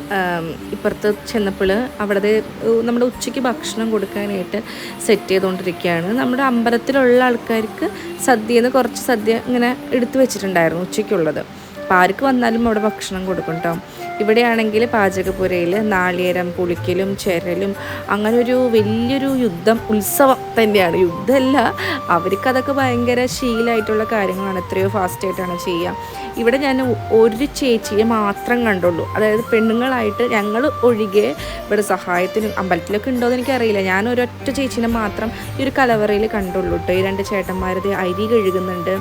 ഇപ്പുറത്ത് ചെന്നപ്പോൾ അവിടെ നമ്മുടെ ഉച്ചയ്ക്ക് ഭക്ഷണം കൊടുക്കാനായിട്ട് സെറ്റ് ചെയ്തുകൊണ്ടിരിക്കുകയാണ്. നമ്മുടെ അമ്പലത്തിലുള്ള ആൾക്കാർക്ക് സദ്യയിൽ കുറച്ച് സദ്യ ഇങ്ങനെ എടുത്തു വെച്ചിട്ടുണ്ടായിരുന്നു ഉച്ചയ്ക്കുള്ളത്. അപ്പോൾ ആർക്ക് വന്നാലും അവിടെ ഭക്ഷണം കൊടുക്കും കേട്ടോ. ഇവിടെയാണെങ്കിൽ പാചകപ്പുരയിൽ നാളികേരം പുളിക്കലും ചിരലും അങ്ങനെ ഒരു വലിയൊരു ഉത്സവം തന്നെയാണ്. യുദ്ധമല്ല, അവർക്കതൊക്കെ ഭയങ്കര ശീലമായിട്ടുള്ള കാര്യങ്ങളാണ്. എത്രയോ ഫാസ്റ്റായിട്ടാണ് ചെയ്യുക. ഇവിടെ ഞാൻ ഒരു ചേച്ചിയെ മാത്രം കണ്ടുള്ളൂ, അതായത് പെണ്ണുങ്ങളായിട്ട് ഞങ്ങൾ ഒഴികെ ഇവിടെ സഹായത്തിന് അമ്പലത്തിലൊക്കെ ഉണ്ടോ എന്ന് എനിക്കറിയില്ല. ഞാൻ ഒരൊറ്റ ചേച്ചീനെ മാത്രം ഈ ഒരു കലവറയിൽ കണ്ടുള്ളൂ കേട്ടോ. ഈ 2 ചേട്ടന്മാരത് അരി കഴുകുന്നുണ്ട്,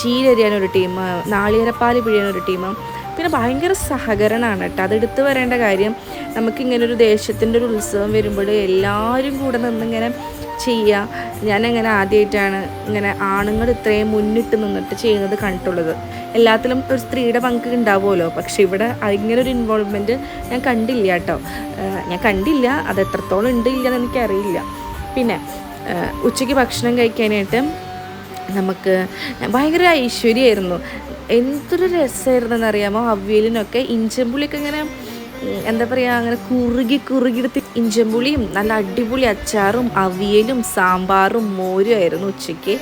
ചീരരിയാനൊരു ടീം, നാളികേരപ്പാൽ പിഴിയാനൊരു ടീം. പിന്നെ ഭയങ്കര സഹകരണമാണ് കേട്ടോ. അതെടുത്ത് വരേണ്ട കാര്യം. നമുക്കിങ്ങനൊരു ദേശത്തിൻ്റെ ഒരു ഉത്സവം വരുമ്പോൾ എല്ലാവരും കൂടെ നിന്നിങ്ങനെ ചെയ്യുക. ഞാനങ്ങനെ ആദ്യമായിട്ടാണ് ഇങ്ങനെ ആണുങ്ങൾ ഇത്രയും മുന്നിട്ട് നിന്നിട്ട് ചെയ്യുന്നത് കണ്ടിട്ടുള്ളത്. എല്ലാത്തിലും ഒരു സ്ത്രീയുടെ പങ്ക് ഉണ്ടാവുമല്ലോ, പക്ഷെ ഇവിടെ ഇങ്ങനൊരു ഇൻവോൾവ്മെൻറ്റ് ഞാൻ കണ്ടില്ല കേട്ടോ. അത് എത്രത്തോളം ഉണ്ട് ഇല്ലയെന്ന് എനിക്കറിയില്ല. പിന്നെ ഉച്ചയ്ക്ക് ഭക്ഷണം കഴിക്കാനായിട്ട് നമുക്ക് ഭയങ്കര ഐശ്വര്യമായിരുന്നു. എന്തൊരു രസമായിരുന്നെന്നറിയാമോ. അവിയലിനൊക്കെ ഇഞ്ചമ്പുളിയൊക്കെ ഇങ്ങനെ എന്താ പറയുക, അങ്ങനെ കുറുകിയെടുത്ത് ഇഞ്ചമ്പുളിയും നല്ല അടിപൊളി അച്ചാറും അവിയലും സാമ്പാറും മോരും ആയിരുന്നു ഉച്ചയ്ക്ക്.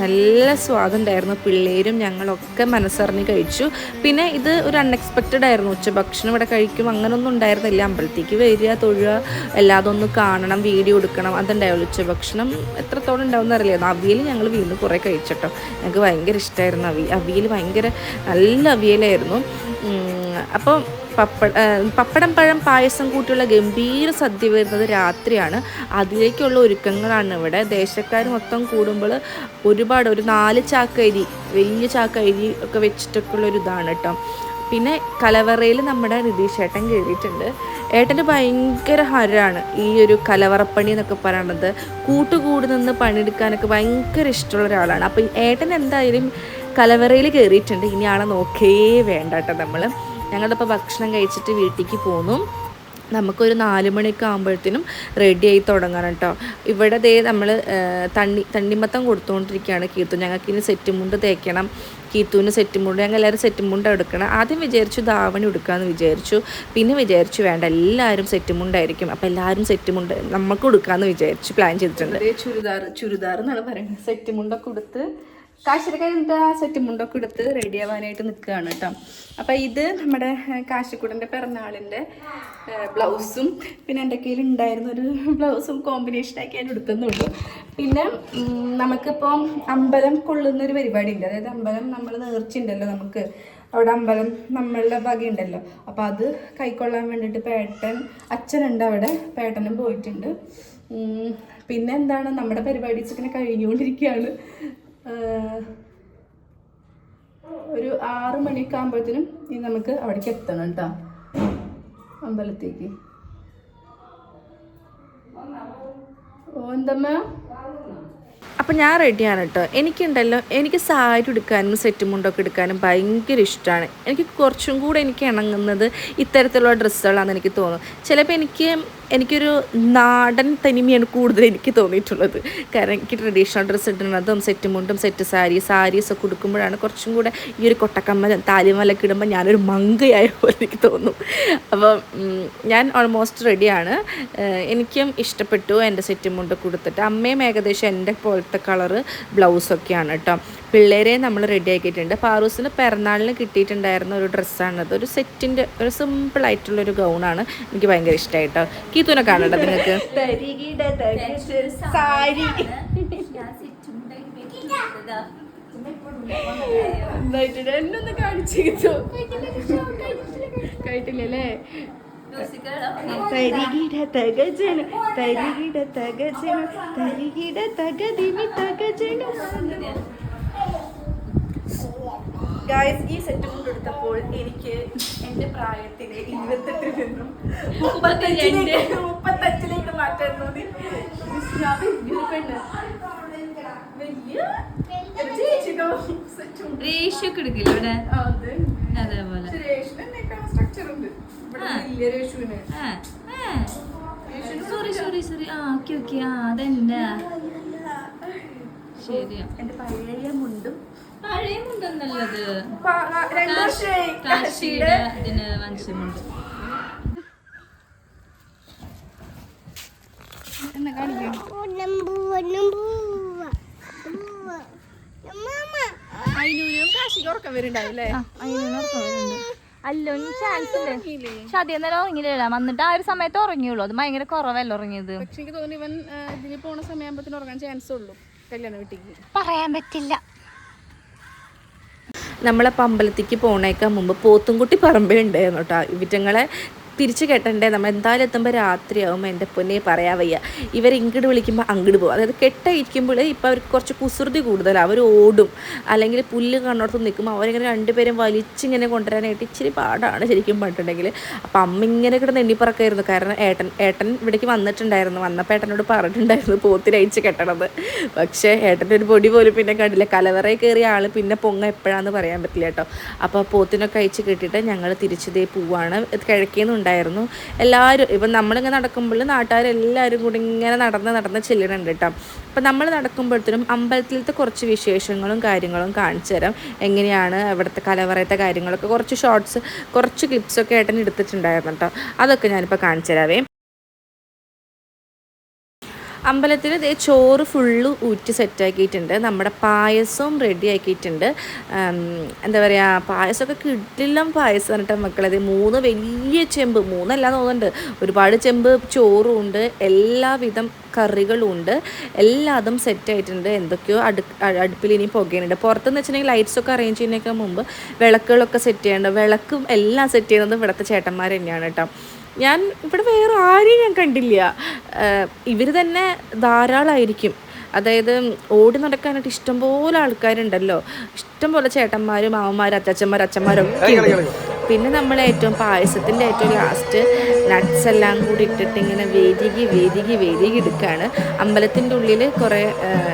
നല്ല സ്വാദുണ്ടായിരുന്നു. പിള്ളേരും ഞങ്ങളൊക്കെ മനസ്സറിഞ്ഞ് കഴിച്ചു. പിന്നെ ഇത് ഒരു അൺഎക്സ്പെക്റ്റഡ് ആയിരുന്നു. ഉച്ചഭക്ഷണം ഇവിടെ കഴിക്കും അങ്ങനൊന്നും ഉണ്ടായിരുന്നില്ല. അമ്പലത്തേക്ക് വരിക, തൊഴുക, എല്ലാതൊന്ന് കാണണം, വീഡിയോ എടുക്കണം, അതുണ്ടാവുള്ളൂ. ഉച്ചഭക്ഷണം എത്രത്തോളം ഉണ്ടാവുമെന്ന് അറിയില്ലായിരുന്നു. അവിയൽ ഞങ്ങൾ വീണ്ടും കുറേ കഴിച്ചിട്ടോ. ഞങ്ങൾക്ക് ഭയങ്കര ഇഷ്ടമായിരുന്നു അവിയൽ. ഭയങ്കര നല്ല അവിയലായിരുന്നു. അപ്പോൾ പപ്പടം പഴം പായസം കൂട്ടിയുള്ള ഗംഭീര സദ്യ വരുന്നത് രാത്രിയാണ്. അതിലേക്കുള്ള ഒരുക്കങ്ങളാണ് ഇവിടെ. ദേശക്കാർ മൊത്തം കൂടുമ്പോൾ ഒരുപാട് ഒരു 4 ചാക്കരി, വലിയ ചാക്കരി ഒക്കെ വെച്ചിട്ടൊക്കെ ഉള്ളൊരു ഇതാണ് കേട്ടോ. പിന്നെ കലവറയിൽ നമ്മുടെ നിതീഷ് ഏട്ടൻ കയറിയിട്ടുണ്ട്. ഏട്ടന് ഭയങ്കര ഹരമാണ് ഈ ഒരു കലവറപ്പണി എന്നൊക്കെ പറയണത്. കൂട്ടുകൂടി നിന്ന് പണിയെടുക്കാനൊക്കെ ഭയങ്കര ഇഷ്ടമുള്ള ഒരാളാണ്. അപ്പോൾ ഏട്ടൻ എന്തായാലും കലവറയിൽ കയറിയിട്ടുണ്ട്. ഇനി ആളെ നോക്കേ വേണ്ട കേട്ടോ. ഞങ്ങളിപ്പോൾ ഭക്ഷണം കഴിച്ചിട്ട് വീട്ടിലേക്ക് പോന്നു. നമുക്കൊരു 4 മണിയൊക്കെ ആകുമ്പോഴത്തേനും റെഡിയായി തുടങ്ങണം കേട്ടോ. ഇവിടെ നമ്മൾ തണ്ണിമത്തം കൊടുത്തുകൊണ്ടിരിക്കുകയാണ് കീത്തു. ഞങ്ങൾക്കിനി സെറ്റ് മുണ്ട് തേക്കണം. കീത്തുവിന് സെറ്റ് മുണ്ട്, ഞങ്ങൾ എല്ലാവരും സെറ്റ് മുണ്ട് എടുക്കണം. ആദ്യം വിചാരിച്ചു ധാവണി എടുക്കാമെന്ന് വിചാരിച്ചു. പിന്നെ വിചാരിച്ചു വേണ്ട, എല്ലാവരും സെറ്റ് മുണ്ടായിരിക്കും, അപ്പോൾ എല്ലാവരും സെറ്റ് മുണ്ട് നമുക്ക് കൊടുക്കാമെന്ന് വിചാരിച്ചു പ്ലാൻ ചെയ്തിട്ടുണ്ട്. ചുരിദാർ എന്നാണ് പറയുന്നത്. സെറ്റ് മുണ്ടൊക്കെ കൊടുത്ത് കാശിരക്കാരുടെ സെറ്റ് മുണ്ടൊക്കെ എടുത്ത് റെഡി ആവാനായിട്ട് നിൽക്കുകയാണ് കേട്ടോ. അപ്പം ഇത് നമ്മുടെ കാശിക്കുടൻ്റെ പിറന്നാളിൻ്റെ ബ്ലൗസും പിന്നെ എൻ്റെ കയ്യിൽ ഉണ്ടായിരുന്ന ഒരു ബ്ലൗസും കോമ്പിനേഷനാക്കി ഞാൻ എടുക്കുന്നുള്ളൂ. പിന്നെ നമുക്കിപ്പോൾ അമ്പലം കൊള്ളുന്നൊരു പരിപാടി ഉണ്ട്. അതായത് അമ്പലം നമ്മൾ നേർച്ചയുണ്ടല്ലോ, നമുക്ക് അവിടെ അമ്പലം നമ്മളുടെ വകയുണ്ടല്ലോ. അപ്പോൾ അത് കൈക്കൊള്ളാൻ വേണ്ടിയിട്ട് അച്ഛനുണ്ട് അവിടെ, പേട്ടനും പോയിട്ടുണ്ട്. പിന്നെ എന്താണ്, നമ്മുടെ പരിപാടീസ് ഇങ്ങനെ കഴിഞ്ഞുകൊണ്ടിരിക്കുകയാണ്. ഒരു 6 മണിയൊക്കെ ആകുമ്പോഴത്തേനും ഇനി നമുക്ക് അവിടേക്ക് എത്തണം കേട്ടോ, അമ്പലത്തേക്ക്. എന്തമ്മ? അപ്പം ഞാൻ റെഡിയാണ് കേട്ടോ. എനിക്ക് സാരി എടുക്കാനും സെറ്റ് മുണ്ടൊക്കെ എടുക്കാനും ഭയങ്കര ഇഷ്ടമാണ്. എനിക്ക് കുറച്ചും കൂടെ എനിക്ക് ഇണങ്ങുന്നത് ഇത്തരത്തിലുള്ള ഡ്രസ്സുകളാണെന്ന് എനിക്ക് തോന്നുന്നു. ചിലപ്പോൾ എനിക്കൊരു നാടൻ തനിമയാണ് കൂടുതൽ എനിക്ക് തോന്നിയിട്ടുള്ളത്. കാരണം എനിക്ക് ട്രഡീഷണൽ ഡ്രസ്സ് ഇടുന്നതും സെറ്റ് മുണ്ടും സെറ്റ് സാരീസൊക്കെ ഉടുക്കുമ്പോഴാണ് കുറച്ചും കൂടെ ഈ ഒരു കൊട്ടക്കമ്മലും താലിമലൊക്കെ ഇടുമ്പോൾ ഞാനൊരു മങ്കയായ പോലെ എനിക്ക് തോന്നും. അപ്പം ഞാൻ ഓൾമോസ്റ്റ് റെഡിയാണ്. എനിക്കും ഇഷ്ടപ്പെട്ടു എൻ്റെ സെറ്റ് മുണ്ടൊക്കെ കൊടുത്തിട്ട്. അമ്മയും ഏകദേശം എൻ്റെ പോലത്തെ കളറ് ബ്ലൗസൊക്കെയാണ് കേട്ടോ. പിള്ളേരെ നമ്മൾ റെഡി ആക്കിയിട്ടുണ്ട്. പാറൂസിന് പിറന്നാളിന് കിട്ടിയിട്ടുണ്ടായിരുന്ന ഒരു ഡ്രസ്സാണത്. ഒരു സെറ്റിൻ്റെ ഒരു സിമ്പിളായിട്ടുള്ളൊരു ഗൗണാണ്. എനിക്ക് ഭയങ്കര ഇഷ്ടമായി കേട്ടോ. കീത്തുനെ കാണണ്ട നിങ്ങൾക്ക്. സാരി എന്നൊന്ന് കാണിച്ചു കഴിട്ടില്ലല്ലേ? തരികിട തകജന തരികിട തകജന തരികിട തകതിമി തകജന. ഗായ്സ്, ഈ സെറ്റ് കൊണ്ടെടുത്തപ്പോൾ എനിക്ക് എൻ്റെ പ്രായത്തിലെ 28 നിന്നും 35 മാറ്റാൻ തോന്നി. വലിയൊരു പെണ്ണ്, വലിയ റേഷ്യൊക്കെ എടുക്കില്ല ഇവിടെ അതേപോലെ. സ്ട്രക്ചർ ഉണ്ട് വലിയ രേഷുവിന്. സോറി ഓക്കെ അതെന്താ ശരിയാ. എന്റെ പഴയ മുണ്ടും നല്ലത് കാശിയുടെ ഇതിന് വംശമുണ്ട്. എന്നാ കാണിക്കാം. അയിനൂനും കാശിക്ക് ഉറക്കം വരുന്നുണ്ടാവില്ലേ? അല്ലോ ചാൻസ് ഉണ്ട്. പക്ഷെ അതേ നേരം ഉറങ്ങിയില്ല, വന്നിട്ട് ആ ഒരു സമയത്ത് ഉറങ്ങിയുള്ളൂ. അത് ഭയങ്കര കുറവല്ല ഉറങ്ങിയത്. പക്ഷെ എനിക്ക് തോന്നുന്നു ഇവൻ ഇതിന് പോണ സമയമാകുമ്പത്തിന് ഉറങ്ങാൻ ചാൻസ് ഉള്ളൂ കല്യാണ വീട്ടിക്ക്. പറയാൻ പറ്റില്ല. നമ്മളപ്പോൾ അമ്പലത്തേക്ക് പോണേക്കാൻ മുമ്പ് പോത്തുംകുട്ടി പറമ്പിലുണ്ടായിരുന്നു കേട്ടോ. ഇവറ്റങ്ങളെ തിരിച്ച് കെട്ടണ്ടേ. നമ്മൾ എന്തായാലും എത്തുമ്പോൾ രാത്രിയാവും. എൻ്റെ പൊന്നെ പറയാൻ വയ്യ. ഇവർ ഇങ്ങോട്ട് വിളിക്കുമ്പോൾ അങ്ങോട്ട് പോകും. അതായത് കെട്ടയിക്കുമ്പോൾ ഇപ്പോൾ അവർക്ക് കുറച്ച് കുസൃതി കൂടുതലാണ്. അവർ ഓടും, അല്ലെങ്കിൽ പുല്ല് കണ്ണോടത്ത് നിൽക്കുമ്പോൾ അവരിങ്ങനെ രണ്ടുപേരും വലിച്ചിങ്ങനെ കൊണ്ടുവരാനായിട്ട് ഇച്ചിരി പാടാണ് ശരിക്കും പറഞ്ഞിട്ടുണ്ടെങ്കിൽ. അപ്പം അമ്മ ഇങ്ങനെ കിടന്ന് എണ്ണിപ്പറക്കായിരുന്നു. കാരണം ഏട്ടൻ ഇവിടേക്ക് വന്നിട്ടുണ്ടായിരുന്നു. വന്നപ്പോൾ ഏട്ടനോട് പറഞ്ഞിട്ടുണ്ടായിരുന്നു പോത്തിനയച്ച് കെട്ടണത്. പക്ഷേ ഏട്ടൻ്റെ ഒരു പൊടി പോലും പിന്നെ കണ്ടില്ല. കലവറയിൽ കയറിയ ആൾ പിന്നെ പൊങ്ങ എപ്പോഴാണെന്ന് പറയാൻ പറ്റില്ല കേട്ടോ. അപ്പോൾ പോത്തിനൊക്കെ അയച്ച് കെട്ടിയിട്ട് ഞങ്ങൾ തിരിച്ചതേ പോവാണ്. കിഴക്കേന്നുണ്ടായിരുന്നു ഉണ്ടായിരുന്നു. എല്ലാവരും ഇപ്പം നമ്മളിങ്ങനെ നടക്കുമ്പോൾ നാട്ടുകാരെല്ലാവരും കൂടി ഇങ്ങനെ നടന്ന് ചെല്ലണുണ്ട് കേട്ടോ. അപ്പം നമ്മൾ നടക്കുമ്പോഴത്തേനും അമ്പലത്തിലത്തെ കുറച്ച് വിശേഷങ്ങളും കാര്യങ്ങളും കാണിച്ചു തരാം. എങ്ങനെയാണ് അവിടുത്തെ കലവറയത്തെ കാര്യങ്ങളൊക്കെ കുറച്ച് ഷോർട്സ്, കുറച്ച് ക്ലിപ്സൊക്കെ ഏട്ടൻ എടുത്തിട്ടുണ്ടായിരുന്നു കേട്ടോ. അതൊക്കെ ഞാനിപ്പോൾ കാണിച്ചു തരാവേ. അമ്പലത്തിൽ ചോറ് ഫുള്ള് ഊറ്റി സെറ്റാക്കിയിട്ടുണ്ട്. നമ്മുടെ പായസവും റെഡി ആക്കിയിട്ടുണ്ട്. എന്താ പറയുക, പായസമൊക്കെ കിട്ടില്ല പായസം പറഞ്ഞിട്ട് മക്കളത് 3 വലിയ ചെമ്പ്, 3 അല്ല തോന്നുന്നുണ്ട്, ഒരുപാട് ചെമ്പ് ചോറും ഉണ്ട്, എല്ലാവിധം കറികളും ഉണ്ട്, എല്ലാതും സെറ്റായിട്ടുണ്ട്. എന്തൊക്കെയോ അടുപ്പിൽ ഇനി പുകയുന്നുണ്ട്. പുറത്തെന്ന് വെച്ചിട്ടുണ്ടെങ്കിൽ ലൈറ്റ്സൊക്കെ അറേഞ്ച് ചെയ്യുന്നതിനൊക്കെ മുമ്പ് വിളക്കുകളൊക്കെ സെറ്റ് ചെയ്യേണ്ടത്, വിളക്കും എല്ലാം സെറ്റ് ചെയ്യുന്നത് ഇവിടുത്തെ ചേട്ടന്മാർ തന്നെയാണ് കേട്ടോ. ഞാൻ ഇവിടെ വേറെ ആരെയും ഞാൻ കണ്ടില്ല. ഇവർ തന്നെ ധാരാളമായിരിക്കും. അതായത് ഓടി നടക്കാനായിട്ട് ഇഷ്ടംപോലെ ആൾക്കാരുണ്ടല്ലോ, ഇഷ്ടംപോലെ ചേട്ടന്മാരും മാമന്മാരും അച്ഛന്മാരും ഒക്കെ ഉണ്ട്. പിന്നെ നമ്മൾ ഏറ്റവും പായസത്തിൻ്റെ ഏറ്റവും ലാസ്റ്റ് നട്ട്സ് എല്ലാം കൂടി ഇട്ടിട്ട് ഇങ്ങനെ വേദികി എടുക്കുകയാണ്. അമ്പലത്തിൻ്റെ ഉള്ളിൽ കുറേ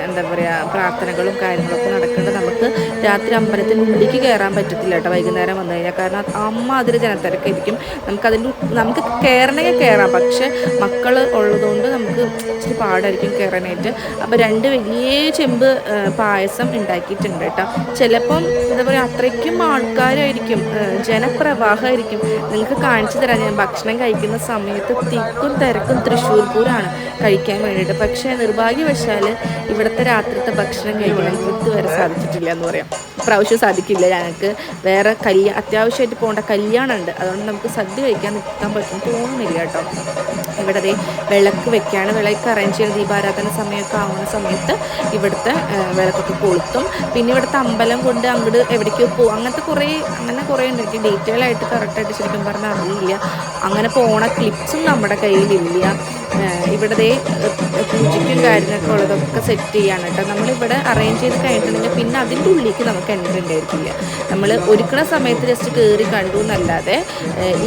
എന്താ പറയുക പ്രാർത്ഥനകളും കാര്യങ്ങളൊക്കെ നടക്കുന്നുണ്ട്. നമുക്ക് രാത്രി അമ്പലത്തിൻ്റെ ഉള്ളിലേക്ക് കയറാൻ പറ്റത്തില്ല കേട്ടോ വൈകുന്നേരം വന്നു കഴിഞ്ഞാൽ. കാരണം അമ്മ അതിൽ ജനത്തിരക്കായിരിക്കും. നമുക്ക് കയറണമെങ്കിൽ കയറാം, പക്ഷെ മക്കൾ ഉള്ളതുകൊണ്ട് നമുക്ക് ഇച്ചിരി പാടായിരിക്കും കയറാനായിട്ട്. അപ്പോൾ 2 വലിയ ചെമ്പ് പായസം ഉണ്ടാക്കിയിട്ടുണ്ട് കേട്ടോ. ചിലപ്പം എന്താ പറയുക അത്രയ്ക്കും ആൾക്കാരായിരിക്കും, ജനപ്രവാഹമായിരിക്കും. നിങ്ങൾക്ക് കാണിച്ചു തരാം ഞാൻ ഭക്ഷണം കഴിക്കുന്ന സമയത്ത് തിക്കും തിരക്കും തൃശ്ശൂർ പൂരമാണ് കഴിക്കാൻ വേണ്ടിയിട്ട്. പക്ഷേ നിർഭാഗ്യവശാൽ ഇവിടുത്തെ രാത്രിത്തെ ഭക്ഷണം കഴിക്കാൻ ഇതുവരെ സാധിച്ചിട്ടില്ല എന്ന് പറയാം. പ്രാവശ്യം സാധിക്കില്ല. ഞങ്ങൾക്ക് വേറെ അത്യാവശ്യമായിട്ട് പോകേണ്ട കല്യാണമുണ്ട്, അതുകൊണ്ട് നമുക്ക് സദ്യ കഴിക്കാൻ നിൽക്കാൻ പറ്റും തോന്നുന്നില്ല കേട്ടോ. ഇവിടെ വിളക്ക് വെക്കുകയാണ്. വിളക്ക് അറേഞ്ച് ചെയ്യുന്ന ദീപാരാധന സമയമൊക്കെ ആവുന്ന സമയത്ത് ഇവിടുത്തെ വിളക്കൊക്കെ കൊളുത്തും. പിന്നെ ഇവിടുത്തെ അമ്പലം കൊണ്ട് അങ്ങോട്ട് എവിടേക്കോ പോകും, അങ്ങനെ കുറേ ഉണ്ട്. എനിക്ക് ഡീറ്റെയിൽ ആയിട്ട് കറക്റ്റായിട്ട് ശരിക്കും പറഞ്ഞാൽ അറിയില്ല. അങ്ങനെ പോണ ക്ലിപ്സും നമ്മുടെ കയ്യിലില്ല. ഇവിടെ പൂജയ്ക്കും കാര്യങ്ങളൊക്കെ ഉള്ളതൊക്കെ സെറ്റ് ചെയ്യാണ് കേട്ടോ. നമ്മളിവിടെ അറേഞ്ച് ചെയ്ത് കഴിഞ്ഞിട്ടുണ്ടെങ്കിൽ പിന്നെ അതിൻ്റെ ഉള്ളിലേക്ക് നമുക്ക് എൻട്രി ഉണ്ടായിരിക്കില്ല. നമ്മൾ ഒരുക്കണ സമയത്ത് ജസ്റ്റ് കയറി കണ്ടു എന്നല്ലാതെ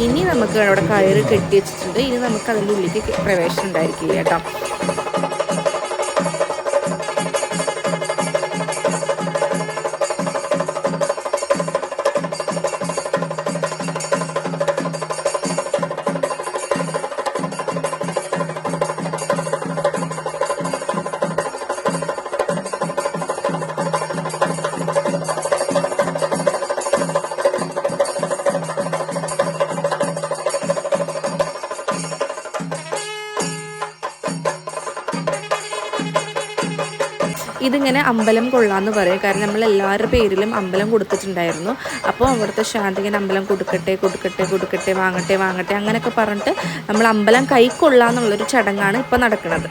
ഇനി നമുക്ക് അവിടെ കയറ് കെട്ടി വെച്ചിട്ടുണ്ട്. ഇനി നമുക്ക് അതിൻ്റെ ഉള്ളിലേക്ക് പ്രവേശനം ഉണ്ടായിരിക്കില്ല കേട്ടോ. ഇതിങ്ങനെ അമ്പലം കൊള്ളാമെന്ന് പറയും. കാരണം നമ്മൾ എല്ലാവരുടെ പേരിലും അമ്പലം കൊടുത്തിട്ടുണ്ടായിരുന്നു. അപ്പോൾ അവിടുത്തെ ശാന്തികൻ അമ്പലം കൊടുക്കട്ടെ വാങ്ങട്ടെ അങ്ങനെയൊക്കെ പറഞ്ഞിട്ട് നമ്മൾ അമ്പലം കൈക്കൊള്ളാമെന്നുള്ളൊരു ചടങ്ങാണ് ഇപ്പോൾ നടക്കുന്നത്.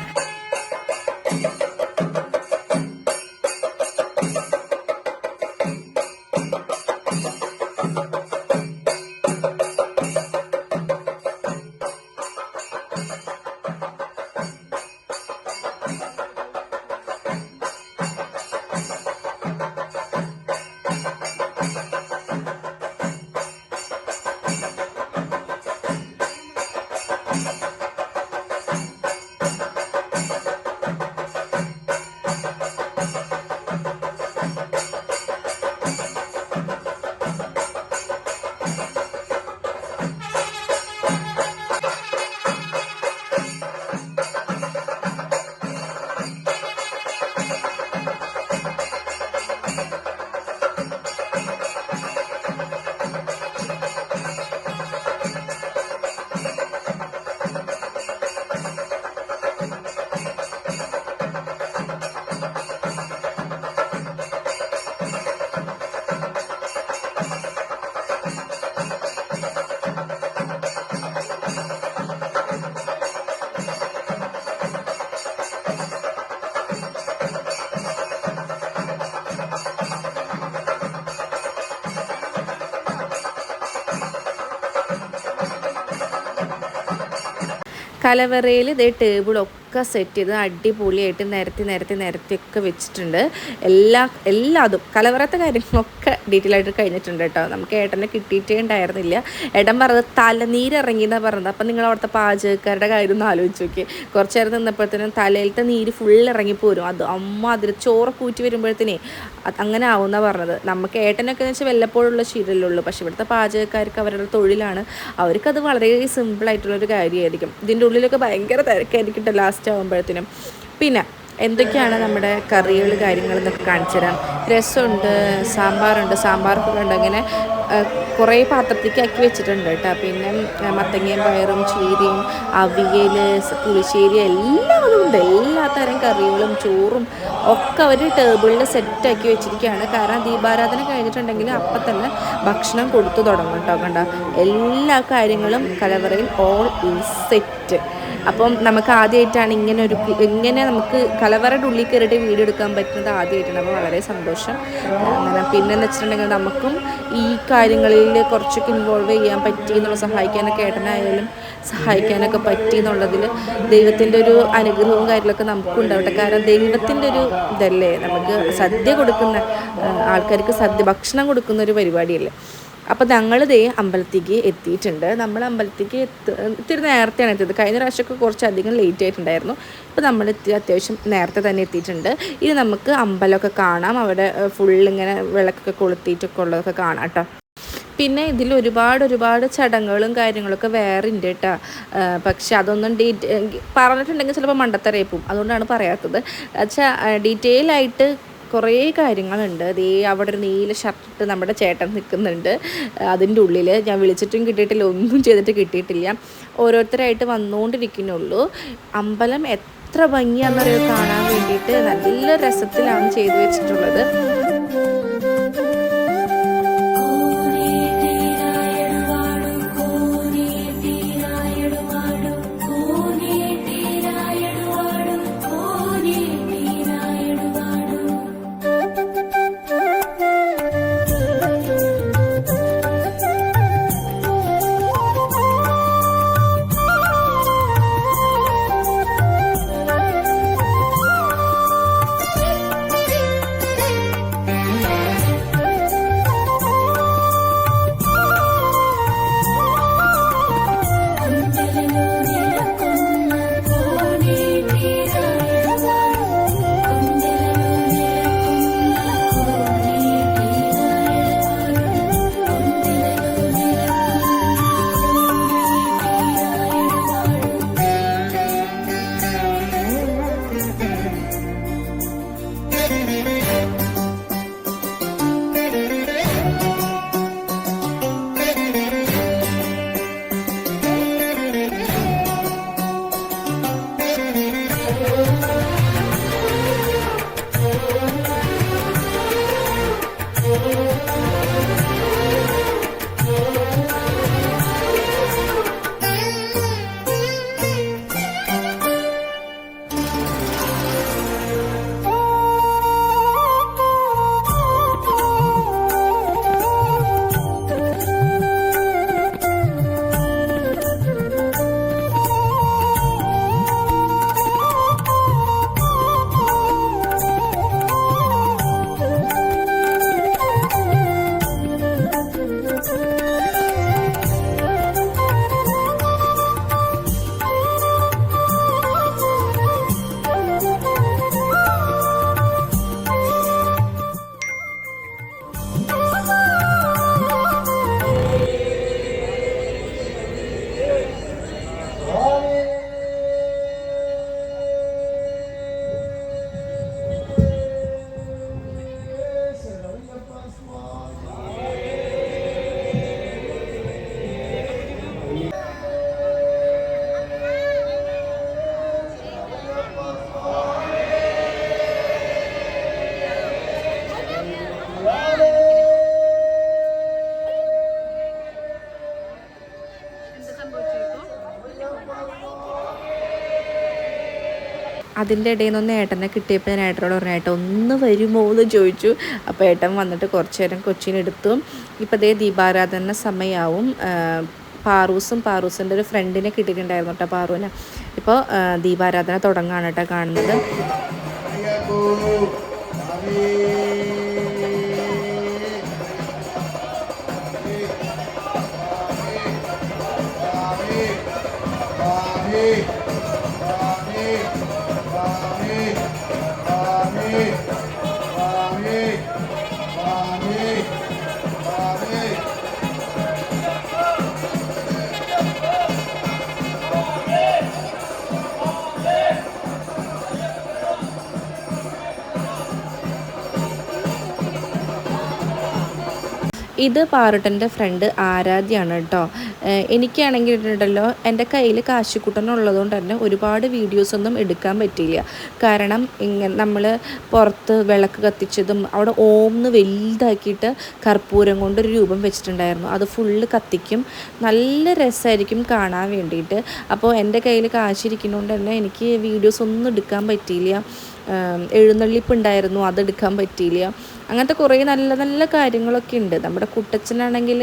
കലവറയിൽ ടേബിളൊക്കെ ഒക്കെ സെറ്റ് ചെയ്ത് അടിപൊളിയായിട്ട് നിരത്തിയൊക്കെ വെച്ചിട്ടുണ്ട്. എല്ലാതും കലവറത്തെ കാര്യങ്ങളൊക്കെ ഡീറ്റെയിൽ ആയിട്ട് കഴിഞ്ഞിട്ടുണ്ട് കേട്ടോ. നമുക്ക് ഏട്ടനെ കിട്ടിയിട്ടേ ഉണ്ടായിരുന്നില്ല. ഏട്ടൻ പറഞ്ഞത് തലനീരിറങ്ങിയെന്നാണ് പറഞ്ഞത്. അപ്പം നിങ്ങൾ അവിടുത്തെ പാചകക്കാരുടെ കാര്യം ഒന്ന് ആലോചിച്ച് നോക്കി. കുറച്ച് നേരം നിന്നപ്പോഴത്തേനും തലയിലത്തെ നീര് ഫുൾ ഇറങ്ങിപ്പോരും. അത് അതിൽ ചോറൊക്കെ ഊറ്റി വരുമ്പോഴത്തേനേ അങ്ങനെ ആവുമെന്നാണ് പറഞ്ഞത്. നമുക്ക് ഏട്ടനൊക്കെ എന്ന് വെച്ചാൽ വല്ലപ്പോഴുള്ള ശീലമുള്ളൂ. പക്ഷേ ഇവിടുത്തെ പാചകക്കാർക്ക് അവരുടെ തൊഴിലാണ്. അവർക്കത് വളരെ സിമ്പിളായിട്ടുള്ളൊരു കാര്യമായിരിക്കും. ഇതിൻ്റെ ഉള്ളിലൊക്കെ ഭയങ്കര തിരക്കായിരിക്കും കേട്ടോ ലാസ്റ്റ് ആകുമ്പോഴത്തേനും. പിന്നെ എന്തൊക്കെയാണ് നമ്മുടെ കറികൾ കാര്യങ്ങളെന്നൊക്കെ കാണിച്ചു തരാം. രസമുണ്ട്, സാമ്പാറൊക്കെ ഉണ്ട്. അങ്ങനെ കുറേ പാത്രത്തേക്ക് ആക്കി വെച്ചിട്ടുണ്ട് കേട്ടോ. പിന്നെ മത്തങ്ങയും പയറും ചീരയും അവിയൽ പുളിശ്ശേരി എല്ലാം ഉണ്ട്. എല്ലാ തരം കറികളും ചോറും ഒക്കെ അവർ ടേബിളിൽ സെറ്റാക്കി വെച്ചിരിക്കുകയാണ്. കാരണം ദീപാരാധന കഴിഞ്ഞിട്ടുണ്ടെങ്കിൽ അപ്പം തന്നെ ഭക്ഷണം കൊടുത്തു തുടങ്ങും കേട്ടോ. കണ്ട എല്ലാ കാര്യങ്ങളും കലവറയിൽ ഓൾ ഈസ് സെറ്റ്. അപ്പം നമുക്ക് ആദ്യമായിട്ടാണ് ഇങ്ങനെ നമുക്ക് കലവറയുടെ ഉള്ളിൽ കയറിയിട്ട് വീഡിയോ എടുക്കാൻ പറ്റുന്നത് ആദ്യമായിട്ടാണ്. അപ്പോൾ വളരെ സന്തോഷം. അങ്ങനെ പിന്നെന്ന് വെച്ചിട്ടുണ്ടെങ്കിൽ നമുക്കും ഈ കാര്യങ്ങളിൽ കുറച്ചൊക്കെ ഇൻവോൾവ് ചെയ്യാൻ പറ്റി എന്നുള്ള സഹായിക്കാനൊക്കെ ഏട്ടനായാലും സഹായിക്കാനൊക്കെ പറ്റി എന്നുള്ളതിൽ ദൈവത്തിൻ്റെ ഒരു അനുഗ്രഹവും കാര്യങ്ങളൊക്കെ നമുക്കുണ്ടാവട്ടെ. കാരണം ദൈവത്തിൻ്റെ ഒരു ഇതല്ലേ, നമുക്ക് സദ്യ കൊടുക്കുന്ന ആൾക്കാർക്ക് ഭക്ഷണം കൊടുക്കുന്ന ഒരു പരിപാടിയല്ലേ. അപ്പോൾ ഞങ്ങളിതേ അമ്പലത്തേക്ക് എത്തിയിട്ടുണ്ട്. നമ്മൾ അമ്പലത്തേക്ക് ഇത്തിരി നേരത്തെയാണ് എത്തിയത്. കഴിഞ്ഞ പ്രാവശ്യമൊക്കെ കുറച്ചധികം ലേറ്റ് ആയിട്ടുണ്ടായിരുന്നു. ഇപ്പോൾ നമ്മൾ അത്യാവശ്യം നേരത്തെ തന്നെ എത്തിയിട്ടുണ്ട്. ഇനി നമുക്ക് അമ്പലമൊക്കെ കാണാം. അവിടെ ഫുള്ളിങ്ങനെ വിളക്കൊക്കെ കൊളുത്തിയിട്ടൊക്കെ ഉള്ളതൊക്കെ കാണാം കേട്ടോ. പിന്നെ ഇതിൽ ഒരുപാട് ചടങ്ങുകളും കാര്യങ്ങളൊക്കെ വേറെ ഉണ്ട് കേട്ടോ. പക്ഷെ അതൊന്നും പറഞ്ഞിട്ടുണ്ടെങ്കിൽ ചിലപ്പോൾ മണ്ടത്തരയായി പോവും. അതുകൊണ്ടാണ് പറയാത്തത്. വെച്ചാൽ ഡീറ്റെയിൽ ആയിട്ട് കുറേ കാര്യങ്ങളുണ്ട്. അവിടെ ഒരു നീല ഷർട്ട് നമ്മുടെ ചേട്ടൻ നിൽക്കുന്നുണ്ട് അതിൻ്റെ ഉള്ളിൽ. ഞാൻ വിളിച്ചിട്ടും കിട്ടിയിട്ടില്ല, ഒന്നും ചെയ്തിട്ട് കിട്ടിയിട്ടില്ല. ഓരോരുത്തരായിട്ട് വന്നുകൊണ്ടിരിക്കുന്നുള്ളൂ. അമ്പലം എത്ര ഭംഗിയാണെന്നറിയോ കാണാൻ വേണ്ടിയിട്ട്. നല്ല രസത്തിലാണ് ചെയ്തു വെച്ചിട്ടുള്ളത്. അതിൻ്റെ ഇടയിൽ നിന്ന് ഏട്ടനെ കിട്ടിയപ്പോൾ ഞാൻ ഏട്ടനോട് പറഞ്ഞു, ഏട്ടൻ ഒന്ന് വരുമോ എന്ന് ചോദിച്ചു. അപ്പോൾ ഏട്ടൻ വന്നിട്ട് കുറച്ച് നേരം കൊച്ചിനെടുത്തു. ഇപ്പോൾ അതേ ദീപാരാധന സമയമാവും. പാറൂസിൻ്റെ ഒരു ഫ്രണ്ടിനെ കിട്ടിയിട്ടുണ്ടായിരുന്നു കേട്ടോ, പാറുവിനെ. ഇപ്പോൾ ദീപാരാധന തുടങ്ങാണ് കേട്ടോ കാണുന്നത്. ഇത് പാറുട്ടൻ്റെ ഫ്രണ്ട് ആരാധ്യയാണ് കേട്ടോ. എനിക്കാണെങ്കിൽ ഉണ്ടല്ലോ എൻ്റെ കയ്യിൽ കാശിക്കുട്ടനുള്ളതുകൊണ്ട് തന്നെ ഒരുപാട് വീഡിയോസൊന്നും എടുക്കാൻ പറ്റിയില്ല. കാരണം ഇങ്ങനെ നമ്മൾ പുറത്ത് വിളക്ക് കത്തിച്ചതും അവിടെ ഓംന്ന് വലുതാക്കിയിട്ട് കർപ്പൂരം കൊണ്ടൊരു രൂപം വെച്ചിട്ടുണ്ടായിരുന്നു. അത് ഫുള്ള് കത്തിക്കും, നല്ല രസമായിരിക്കും കാണാൻ വേണ്ടിയിട്ട്. അപ്പോൾ എൻ്റെ കയ്യിൽ കാശിരിക്കുന്നതുകൊണ്ട് തന്നെ എനിക്ക് വീഡിയോസ് ഒന്നും എടുക്കാൻ പറ്റിയില്ല. എഴുന്നള്ളിപ്പ് ഉണ്ടായിരുന്നു, അതെടുക്കാൻ പറ്റിയില്ല. അങ്ങനത്തെ കുറേ നല്ല നല്ല കാര്യങ്ങളൊക്കെ ഉണ്ട്. നമ്മുടെ കുട്ടച്ചനാണെങ്കിൽ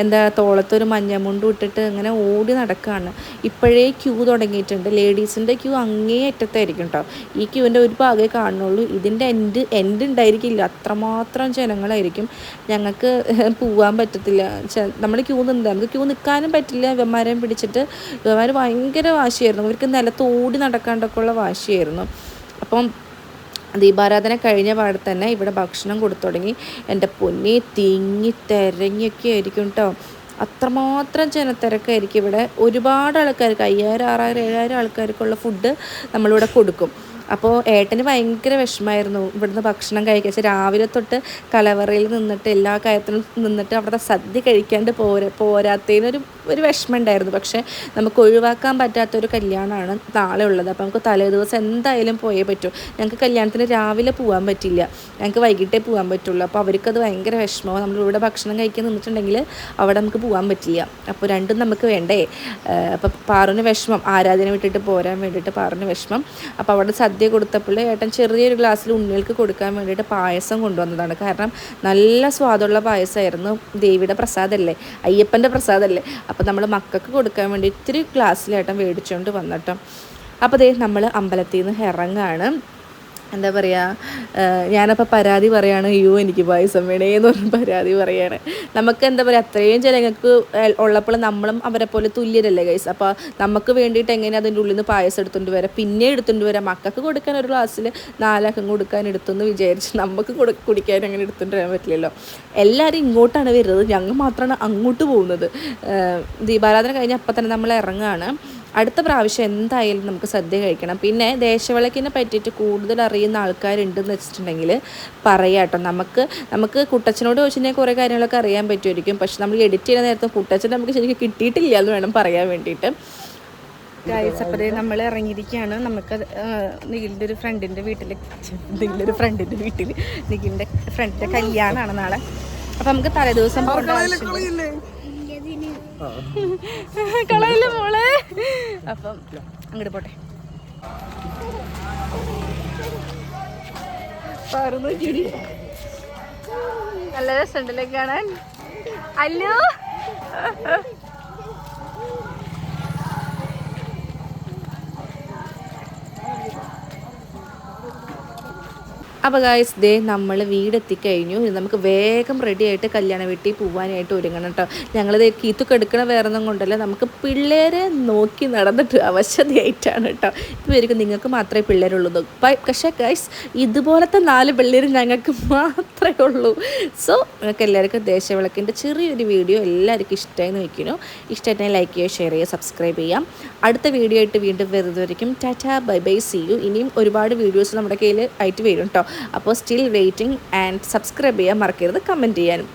എന്താ തോളത്തൊരു മഞ്ഞമുണ്ട് ഇട്ടിട്ട് അങ്ങനെ ഓടി നടക്കുകയാണ്. ഇപ്പോഴേ ക്യൂ തുടങ്ങിയിട്ടുണ്ട്. ലേഡീസിൻ്റെ ക്യൂ അങ്ങേ അറ്റത്തായിരിക്കും കേട്ടോ. ഈ ക്യൂവിൻ്റെ ഒരു ഭാഗമേ കാണുന്നുള്ളൂ. ഇതിൻ്റെ എൻഡ് ഉണ്ടായിരിക്കില്ല, അത്രമാത്രം ജനങ്ങളായിരിക്കും. ഞങ്ങൾക്ക് പോകാൻ പറ്റത്തില്ല. നമ്മൾ ക്യൂ നിന്നത്, നമുക്ക് ക്യൂ നിൽക്കാനും പറ്റില്ല. ഇവന്മാരെയും പിടിച്ചിട്ട് ഇവന്മാർ ഭയങ്കര വാശിയായിരുന്നു. ഇവർക്ക് നിലത്തോടി നടക്കാണ്ടൊക്കെ ഉള്ള വാശിയായിരുന്നു. അപ്പം ദീപാരാധന കഴിഞ്ഞ പാടെ തന്നെ ഇവിടെ ഭക്ഷണം കൊടുത്തു തുടങ്ങി. എൻ്റെ പൊന്നെ തിങ്ങി തിരഞ്ഞൊക്കെ ആയിരിക്കും കേട്ടോ. അത്രമാത്രം ജനത്തിരക്കായിരിക്കും ഇവിടെ. ഒരുപാട് ആൾക്കാർക്ക് 5000, 6000, 7000 ആൾക്കാർക്കുള്ള ഫുഡ് നമ്മളിവിടെ കൊടുക്കും. അപ്പോൾ ഏട്ടന് ഭയങ്കര വിഷമമായിരുന്നു ഇവിടുന്ന് ഭക്ഷണം കഴിക്കുക. രാവിലെ തൊട്ട് കലവറയിൽ നിന്നിട്ട് എല്ലാ കാര്യത്തിലും നിന്നിട്ട് അവിടുത്തെ സദ്യ കഴിക്കാണ്ട് പോരാത്തതിനൊരു വിഷമം ഉണ്ടായിരുന്നു. പക്ഷേ നമുക്ക് ഒഴിവാക്കാൻ പറ്റാത്തൊരു കല്യാണമാണ് നാളെ ഉള്ളത്. അപ്പോൾ നമുക്ക് തലേ ദിവസം എന്തായാലും പോയേ പറ്റൂ. ഞങ്ങൾക്ക് കല്യാണത്തിന് രാവിലെ പോകാൻ പറ്റില്ല, ഞങ്ങൾക്ക് വൈകിട്ടേ പോകാൻ പറ്റുള്ളൂ. അപ്പോൾ അവർക്കത് ഭയങ്കര വിഷമമാണ്. നമ്മളിവിടെ ഭക്ഷണം കഴിക്കാൻ നിന്നിട്ടുണ്ടെങ്കിൽ അവിടെ നമുക്ക് പോകാൻ പറ്റില്ല. അപ്പോൾ രണ്ടും നമുക്ക് വേണ്ടേ. അപ്പോൾ പാറുവിന് വിഷമം, ആരാധന വിട്ടിട്ട് പോരാൻ വേണ്ടിയിട്ട് പാറുവിന് വിഷമം. അപ്പോൾ അവിടെ സദ്യ കൊടുത്തപ്പോൾ ഏട്ടൻ ചെറിയൊരു ഗ്ലാസ്സിൽ ഉണ്ണികൾക്ക് കൊടുക്കാൻ വേണ്ടിയിട്ട് പായസം കൊണ്ടുവന്നതാണ്. കാരണം നല്ല സ്വാദുള്ള പായസമായിരുന്നു. ദേവിയുടെ പ്രസാദമല്ലേ, അയ്യപ്പൻ്റെ പ്രസാദമല്ലേ. അപ്പോൾ നമ്മൾ മക്കൾക്ക് കൊടുക്കാൻ വേണ്ടി ഇത്തിരി ഗ്ലാസ്സിലേട്ടൻ മേടിച്ചുകൊണ്ട് വന്നിട്ടോ. അപ്പോൾ ദേ നമ്മൾ അമ്പലത്തിൽ നിന്ന് ഇറങ്ങാണ്. എന്താ പറയുക, ഞാനപ്പോൾ പരാതി പറയുകയാണ്, അയ്യോ എനിക്ക് പായസം വേണേന്ന് പറഞ്ഞ് പരാതി പറയുകയാണ്. നമുക്ക് എന്താ പറയുക, അത്രയും ജനങ്ങൾക്ക് ഉള്ളപ്പോൾ നമ്മളും അവരെ പോലെ തുല്യരല്ലേ ഗൈസ്. അപ്പോൾ നമുക്ക് വേണ്ടിയിട്ട് എങ്ങനെ അതിൻ്റെ ഉള്ളിൽ നിന്ന് പായസം എടുത്തുകൊണ്ട് വരാം, പിന്നെ എടുത്തുകൊണ്ട് വരാം. മക്കൾക്ക് കൊടുക്കാൻ ഒരു ഗ്ലാസ്സിൽ 4 അക്കം കൊടുക്കാൻ എടുത്തെന്ന് വിചാരിച്ച് നമുക്ക് കുടിക്കാൻ അങ്ങനെ എടുത്തുകൊണ്ട് വരാൻ പറ്റില്ലല്ലോ. എല്ലാവരും ഇങ്ങോട്ടാണ് വരുന്നത്, ഞങ്ങൾ മാത്രമാണ് അങ്ങോട്ട് പോകുന്നത്. ദീപാരാധന കഴിഞ്ഞ് അപ്പം തന്നെ നമ്മൾ ഇറങ്ങുകയാണ്. അടുത്ത പ്രാവശ്യം എന്തായാലും നമുക്ക് സദ്യ കഴിക്കണം. പിന്നെ ദേശവിളക്കിനെ പറ്റിയിട്ട് കൂടുതൽ അറിയുന്ന ആൾക്കാരുണ്ടെന്ന് വെച്ചിട്ടുണ്ടെങ്കിൽ പറയാം കേട്ടോ. നമുക്ക് കുട്ടച്ചനോട് ചോദിച്ചിട്ടുണ്ടെങ്കിൽ കുറേ കാര്യങ്ങളൊക്കെ അറിയാൻ പറ്റുമായിരിക്കും. പക്ഷെ നമ്മൾ എഡിറ്റ് ചെയ്യുന്ന നേരത്തെ കുട്ടച്ചൻ നമുക്ക് ശരിക്കും കിട്ടിയിട്ടില്ല എന്ന് വേണം പറയാൻ വേണ്ടിയിട്ട്. ഗൈസ്, അപ്പോൾ നമ്മൾ ഇറങ്ങിയിരിക്കുകയാണ്. നമുക്ക് നിഖിലിൻ്റെ ഒരു ഫ്രണ്ടിൻ്റെ വീട്ടിൽ നിഖിലിൻ്റെ ഫ്രണ്ടിൻ്റെ കല്യാണമാണ് നാളെ. അപ്പം നമുക്ക് തലേദിവസം കളയില്ല മോളെ. അപ്പം അങ്ങോട്ട് പോട്ടെ. നല്ല രസമുണ്ടല്ലേ കാണാൻ. അല്ലോ അപ്പോൾ ഗായ്സ്, ദേ നമ്മൾ വീടെത്തിക്കഴിഞ്ഞു. നമുക്ക് വേഗം റെഡി ആയിട്ട് കല്യാണ വീട്ടിൽ പോകാനായിട്ട് ഒരുങ്ങണം കേട്ടോ. ഞങ്ങളിത് കീത്തൊക്കെ എടുക്കണ വേറെ ഒന്നും കൊണ്ടല്ല, നമുക്ക് പിള്ളേരെ നോക്കി നടന്നിട്ട് അവശതയായിട്ടാണ് കേട്ടോ. ഇപ്പം നിങ്ങൾക്ക് മാത്രമേ പിള്ളേരുള്ളൂ. പക്ഷേ ഗായ്സ്, ഇതുപോലത്തെ 4 പിള്ളേർ ഞങ്ങൾക്ക് മാത്രമേ ഉള്ളൂ. സോ നിങ്ങൾക്ക് എല്ലാവർക്കും ദേശവിളക്കിൻ്റെ ചെറിയൊരു വീഡിയോ എല്ലാവർക്കും ഇഷ്ടമായെന്ന് വയ്ക്കുന്നു. ഇഷ്ടമായിട്ട് ലൈക്ക് ചെയ്യുക, ഷെയർ ചെയ്യുക, സബ്സ്ക്രൈബ് ചെയ്യാം. അടുത്ത വീഡിയോ ആയിട്ട് വീണ്ടും വരുന്നതായിരിക്കും. Tata, bye bye, see you. ഇനിയും ഒരുപാട് വീഡിയോസ് നമ്മുടെ കയ്യിൽ ആയിട്ട് വരും കേട്ടോ. അപ്പോൾ സ്റ്റിൽ വെയിറ്റിംഗ്. ആൻഡ് സബ്സ്ക്രൈബ് ചെയ്യാൻ മറക്കരുത്, കമൻറ്റ് ചെയ്യാനും.